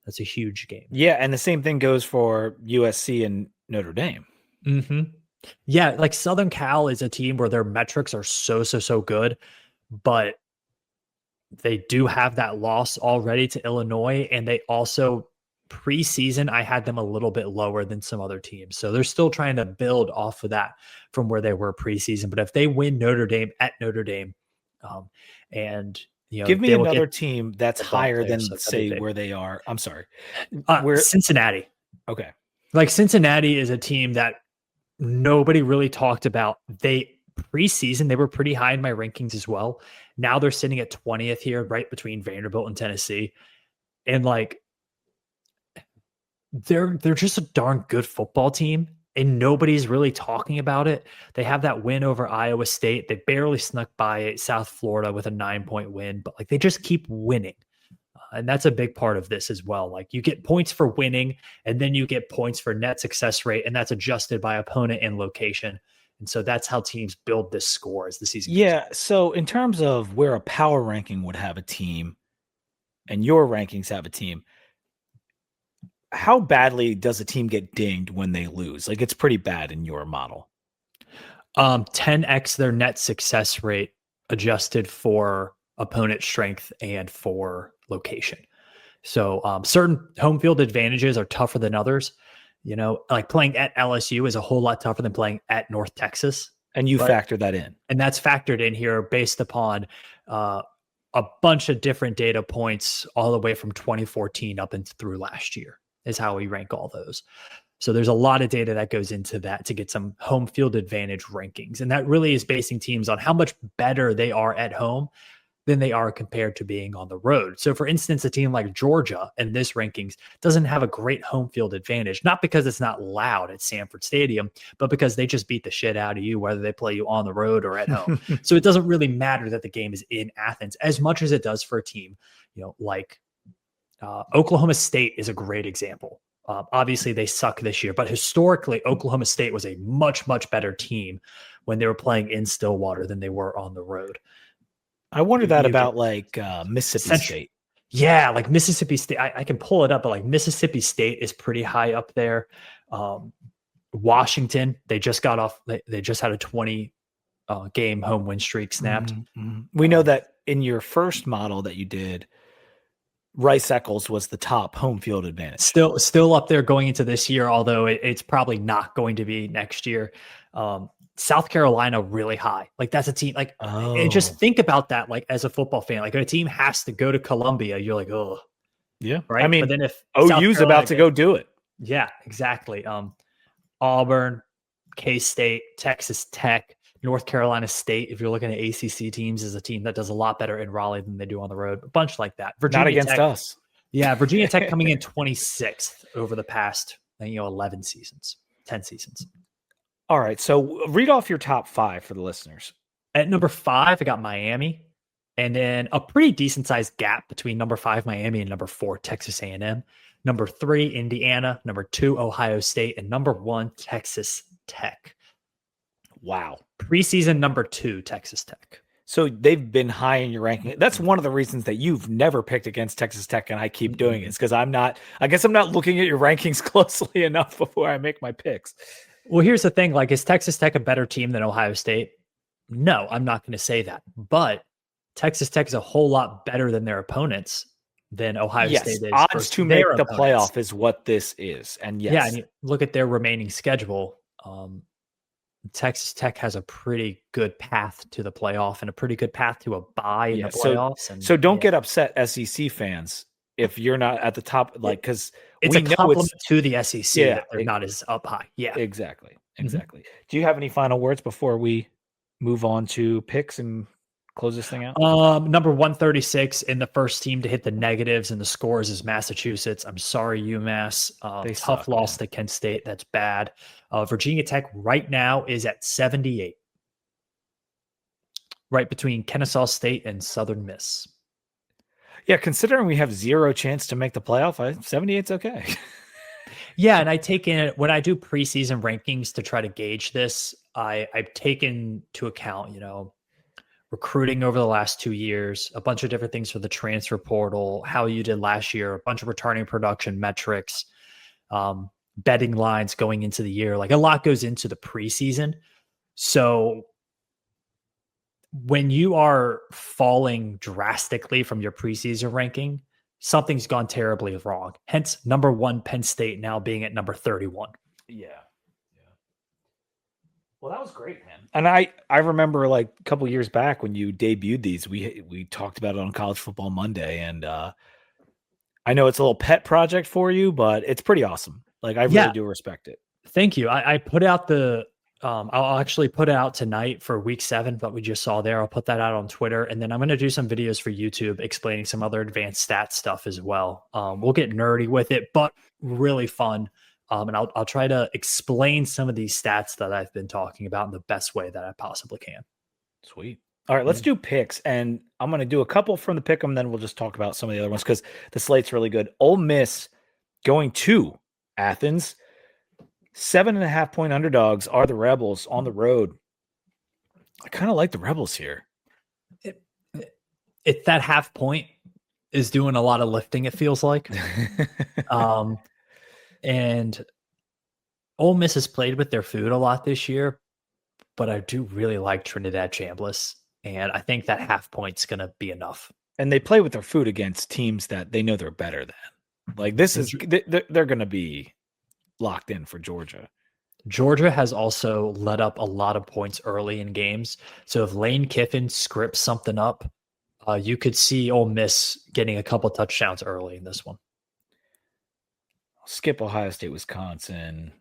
That's a huge game. Yeah, and the same thing goes for USC and Notre Dame. Mm-hmm. Yeah, like Southern Cal is a team where their metrics are so good, but they do have that loss already to Illinois, and they also preseason I had them a little bit lower than some other teams. So they're still trying to build off of that from where they were preseason. But if they win Notre Dame at Notre Dame, and give me another team that's higher than say big. where they are. I'm sorry, Cincinnati. Okay, like Cincinnati is a team that nobody really talked about. They preseason, they were pretty high in my rankings as well. Now they're sitting at 20th here, right between Vanderbilt and Tennessee. And like, they're just a darn good football team, and nobody's really talking about it. They have that win over Iowa State. They barely snuck by South Florida with a 9-point win, but like they just keep winning. And that's a big part of this as well. Like you get points for winning, and then you get points for net success rate, and that's adjusted by opponent and location. And so that's how teams build this score as the season goes on. So in terms of where a power ranking would have a team and your rankings have a team, how badly does a team get dinged when they lose? Like it's pretty bad in your model. 10x their net success rate adjusted for opponent strength and for location. So certain home field advantages are tougher than others. Like playing at LSU is a whole lot tougher than playing at North Texas. And you factor that in. And that's factored in here based upon a bunch of different data points all the way from 2014 up and through last year is how we rank all those. So there's a lot of data that goes into that to get some home field advantage rankings. And that really is basing teams on how much better they are at home than they are compared to being on the road. So for instance, a team like Georgia in this rankings doesn't have a great home field advantage, not because it's not loud at Sanford Stadium, but because they just beat the shit out of you, whether they play you on the road or at home. So it doesn't really matter that the game is in Athens as much as it does for a team, like Oklahoma State is a great example. Obviously they suck this year, but historically Oklahoma State was a much, much better team when they were playing in Stillwater than they were on the road. I wonder that about like Mississippi State. Yeah, like Mississippi State. I can pull it up, but like Mississippi State is pretty high up there. Washington, they just got off. They just had a 20 game home win streak snapped. Mm-hmm. We know that in your first model that you did, Rice-Eccles was the top home field advantage. Still up there going into this year, although it's probably not going to be next year. South Carolina really high. Like that's a team like and just think about that like as a football fan. Like a team has to go to Columbia, you're like, oh. Yeah. Right. I mean, but then if OU's about to go do it. Yeah, exactly. Auburn, K-State, Texas Tech, North Carolina State, if you're looking at ACC teams, is a team that does a lot better in Raleigh than they do on the road. A bunch like that. Virginia Not against Tech, us. Yeah, Virginia Tech coming in 26th over the past 11 seasons, 10 seasons. All right, so read off your top 5 for the listeners. At number 5, I got Miami, and then a pretty decent sized gap between number 5 Miami and number 4 Texas A&M. Number 3 Indiana, number 2 Ohio State, and number 1 Texas Tech. Wow, preseason number 2 Texas Tech. So they've been high in your ranking. That's one of the reasons that you've never picked against Texas Tech, and I keep doing it. It's because I guess I'm not looking at your rankings closely enough before I make my picks. Well, here's the thing. Like, is Texas Tech a better team than Ohio State? No, I'm not going to say that. But Texas Tech is a whole lot better than their opponents than Ohio State is. Odds to make the playoff is what this is. And yes. Yeah, and you look at their remaining schedule. Texas Tech has a pretty good path to the playoff and a pretty good path to a bye in the playoffs. So don't get upset, SEC fans, if you're not at the top, like, because it's a compliment to the SEC that they're not as up high. Yeah, exactly. Do you have any final words before we move on to picks and close this thing out? Number 136 in the first team to hit the negatives and the scores is Massachusetts. I'm sorry, UMass. Tough loss to Kent State. That's bad. Virginia Tech right now is at 78. Right between Kennesaw State and Southern Miss. Yeah, considering we have zero chance to make the playoff, 78's okay. Yeah, and I take in when I do preseason rankings to try to gauge this, I've taken to account, recruiting over the last 2 years, a bunch of different things for the transfer portal, how you did last year, a bunch of returning production metrics, betting lines going into the year. Like a lot goes into the preseason. So when you are falling drastically from your preseason ranking, something's gone terribly wrong. Hence, number 1 Penn State now being at number 31. Yeah. Well, that was great, man. And I remember like a couple years back when you debuted these, we talked about it on College Football Monday, and I know it's a little pet project for you, but it's pretty awesome. Like I really do respect it. Thank you. I put out the I'll actually put it out tonight for week 7, but we just saw there. I'll put that out on Twitter, and then I'm going to do some videos for YouTube explaining some other advanced stat stuff as well. We'll get nerdy with it, but really fun. And I'll try to explain some of these stats that I've been talking about in the best way that I possibly can. Sweet. All right, let's do picks, and I'm going to do a couple from the pick 'em, then we'll just talk about some of the other ones because the slate's really good. Ole Miss going to Athens. 7.5 point underdogs are the Rebels on the road. I kind of like the Rebels here. If that half point is doing a lot of lifting, it feels like. And Ole Miss has played with their food a lot this year, but I do really like Trinidad Chambliss, and I think that half point's going to be enough. And they play with their food against teams that they know they're better than. Like this is they're going to be locked in for Georgia. Georgia has also let up a lot of points early in games. So if Lane Kiffin scripts something up, you could see Ole Miss getting a couple touchdowns early in this one. Skip Ohio State, Wisconsin.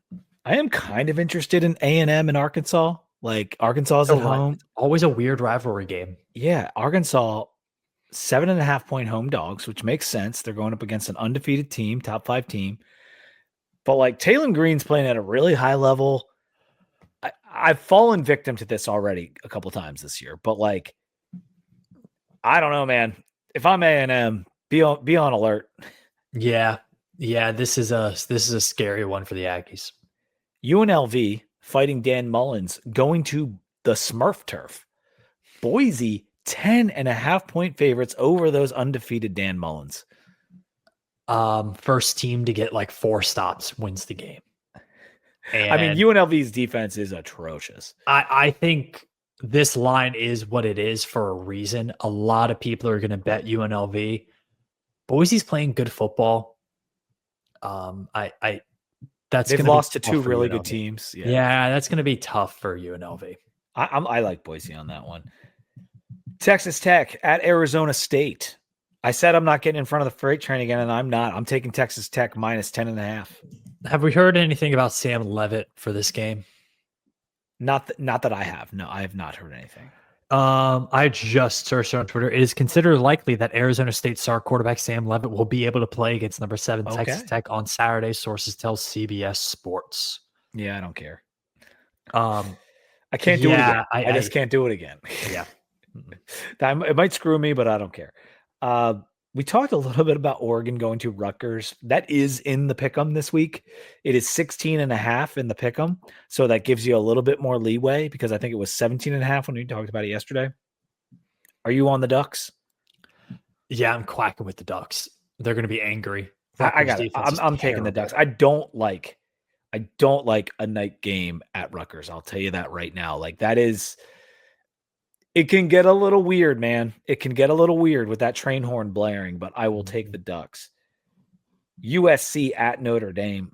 I am kind of interested in A&M and Arkansas. Like Arkansas is at home. Always a weird rivalry game. Yeah, Arkansas 7.5 point home dogs, which makes sense. They're going up against an undefeated team, top 5 team. But like Taylor Green's playing at a really high level. I've fallen victim to this already a couple times this year, but like, I don't know, man. If I'm A&M, be on alert. Yeah. This is a scary one for the Aggies. UNLV fighting Dan Mullins going to the Smurf turf. Boise 10.5 point favorites over those undefeated Dan Mullins. First team to get like 4 stops wins the game. And I mean, UNLV's defense is atrocious. I think this line is what it is for a reason. A lot of people are going to bet UNLV. Boise's playing good football. They've lost to 2 really good teams. Yeah, that's going to be tough for UNLV. I like Boise on that one. Texas Tech at Arizona State. I said I'm not getting in front of the freight train again, and I'm not. I'm taking Texas Tech minus 10.5. Have we heard anything about Sam Levitt for this game? Not that I have. No, I have not heard anything. I just searched on Twitter. It is considered likely that Arizona State star quarterback Sam Levitt will be able to play against number 7 Texas Tech on Saturday. Sources tell CBS Sports. Yeah, I don't care. I can't do it again. I just can't do it again. Yeah. It might screw me, but I don't care. We talked a little bit about Oregon going to Rutgers. That is in the pick'em this week. It is 16.5 in the pick'em. So that gives you a little bit more leeway because I think it was 17.5 when we talked about it yesterday. Are you on the Ducks? Yeah, I'm quacking with the Ducks. They're going to be angry. I got it. I'm taking the Ducks. I don't like a night game at Rutgers. I'll tell you that right now. Like that is, it can get a little weird, man. It can get a little weird with that train horn blaring, but I will take the Ducks. USC at Notre Dame.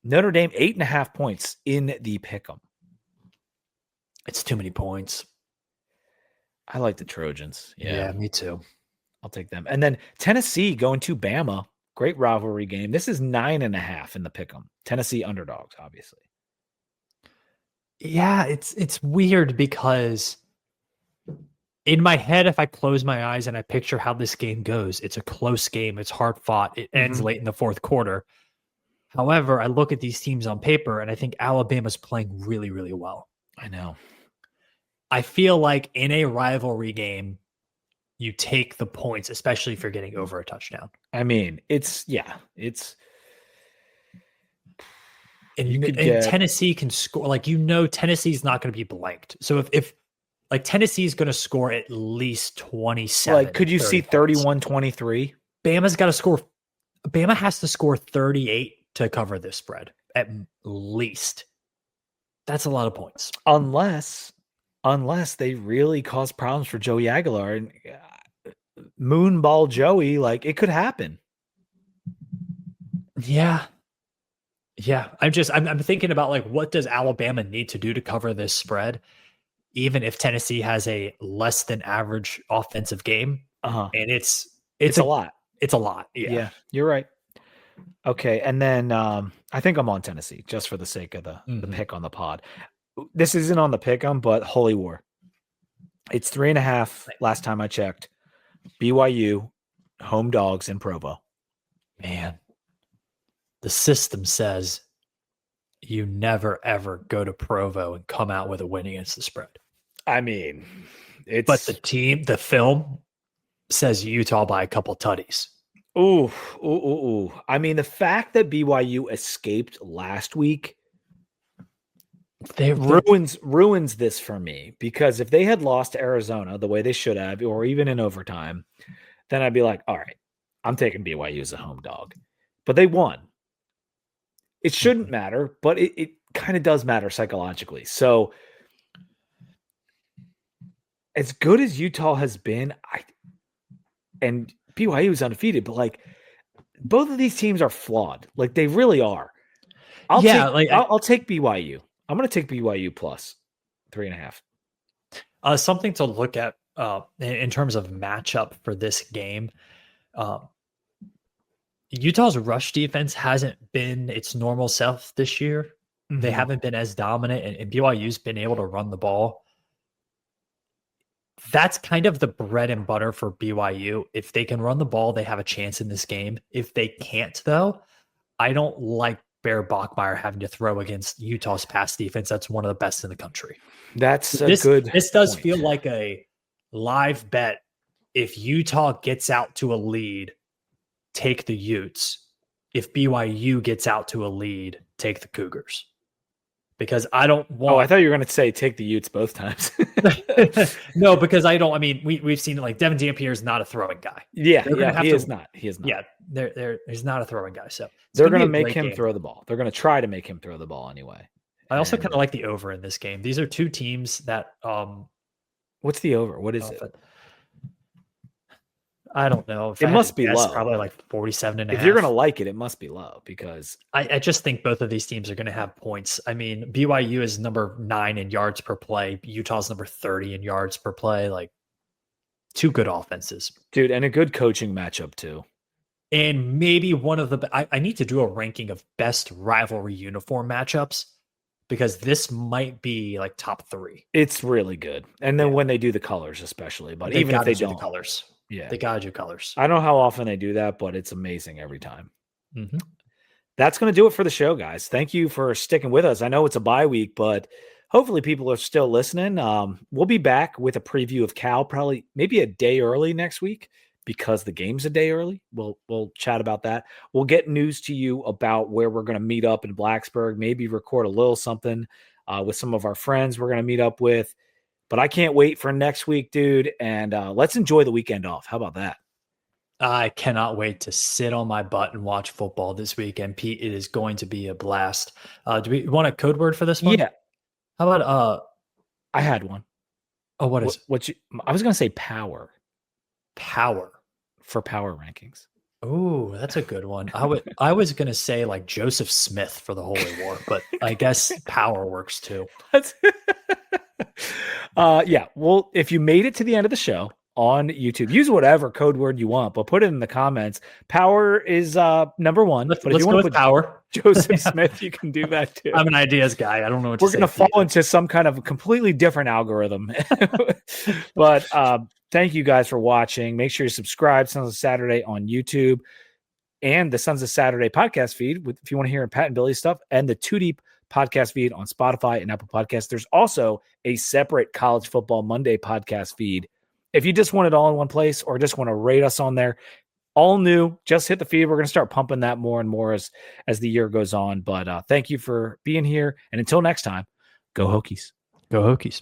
Notre Dame 8.5 points in the pick'em. It's too many points. I like the Trojans. Yeah, me too. I'll take them. And then Tennessee going to Bama. Great rivalry game. This is 9.5 in the pick'em. Tennessee underdogs, obviously. Yeah, it's weird because in my head, if I close my eyes and I picture how this game goes, it's a close game. It's hard fought. It ends late in the fourth quarter. However, I look at these teams on paper and I think Alabama's playing really, really well. I know. I feel like in a rivalry game, you take the points, especially if you're getting over a touchdown. I mean, And Tennessee can score. Like, Tennessee's not going to be blanked. So if like Tennessee's going to score at least 27. Like, could you see 31-23? Bama has to score 38 to cover this spread at least. That's a lot of points. Unless they really cause problems for Joey Aguilar and moonball Joey, like it could happen. Yeah. I'm thinking about like, what does Alabama need to do to cover this spread? Even if Tennessee has a less than average offensive game, and it's a lot. It's a lot. Yeah, you're right. Okay, and then I think I'm on Tennessee just for the sake of the pick on the pod. This isn't on the pick 'em, but Holy War. It's 3.5 last time I checked. BYU home dogs in Provo. Man, the system says you never ever go to Provo and come out with a win against the spread. I mean, but the film says Utah by a couple tutties. Ooh. I mean, the fact that BYU escaped last week ruins this for me, because if they had lost to Arizona the way they should have, or even in overtime, then I'd be like, all right, I'm taking BYU as a home dog. But they won. It shouldn't matter, but it kind of does matter psychologically. So as good as Utah has been, and BYU is undefeated, but like both of these teams are flawed. Like they really are. I'll take BYU. I'm going to take BYU plus 3.5. Something to look at in terms of matchup for this game. Utah's rush defense hasn't been its normal self this year. Mm-hmm. They haven't been as dominant, and BYU's been able to run the ball. That's kind of the bread and butter for BYU. If they can run the ball, they have a chance in this game. If they can't, though, I don't like Bear Bachmeier having to throw against Utah's pass defense. That's one of the best in the country. This does feel like a live bet. If Utah gets out to a lead, take the Utes. If BYU gets out to a lead, take the Cougars. Because I don't want. Oh, I thought you were going to say take the Utes both times. No, because I don't. I mean, we've seen it, like Devin Dampier is not a throwing guy. Yeah, he is not. He is not. Yeah, he's not a throwing guy. So they're going to make him throw the ball. They're going to try to make him throw the ball anyway. I also kind of like the over in this game. These are two teams that. What's the over? What is it? I don't know. It must be low. Probably like 47.5. If you're going to like it, it must be low, because I just think both of these teams are going to have points. I mean, BYU is number 9 in yards per play. Utah's number 30 in yards per play. Like, two good offenses. Dude, and a good coaching matchup too. And maybe one of the I need to do a ranking of best rivalry uniform matchups, because this might be like top 3. It's really good. And then when they do the colors especially, but even if they don't, the colors. Yeah, they gotta do colors. I don't know how often they do that, but it's amazing every time. Mm-hmm. That's going to do it for the show, guys. Thank you for sticking with us. I know it's a bye week, but hopefully people are still listening. We'll be back with a preview of Cal probably maybe a day early next week, because the game's a day early. We'll chat about that. We'll get news to you about where we're going to meet up in Blacksburg, maybe record a little something with some of our friends we're going to meet up with. But I can't wait for next week, dude. And let's enjoy the weekend off. How about that? I cannot wait to sit on my butt and watch football this weekend, Pete. It is going to be a blast. Do we want a code word for this one? Yeah. How about I had one. Oh, what is it? I was going to say power. Power. For power rankings. Oh, that's a good one. I was going to say like Joseph Smith for the Holy War, but I guess power works too. Yeah. Well, if you made it to the end of the show on YouTube, use whatever code word you want, but put it in the comments. Power is number 1. Let's if you go want with power. Joseph Smith, you can do that too. I'm an ideas guy. I don't know what we're going to fall into some kind of completely different algorithm. But thank you guys for watching. Make sure you subscribe Sons of Saturday on YouTube and the Sons of Saturday podcast feed if you want to hear Pat and Billy stuff, and the Too Deep podcast feed on Spotify and Apple Podcasts. There's also a separate College Football Monday podcast feed. If you just want it all in one place, or just want to rate us on there, all new, just hit the feed. We're going to start pumping that more and more as the year goes on. But thank you for being here. And until next time, go Hokies. Go Hokies.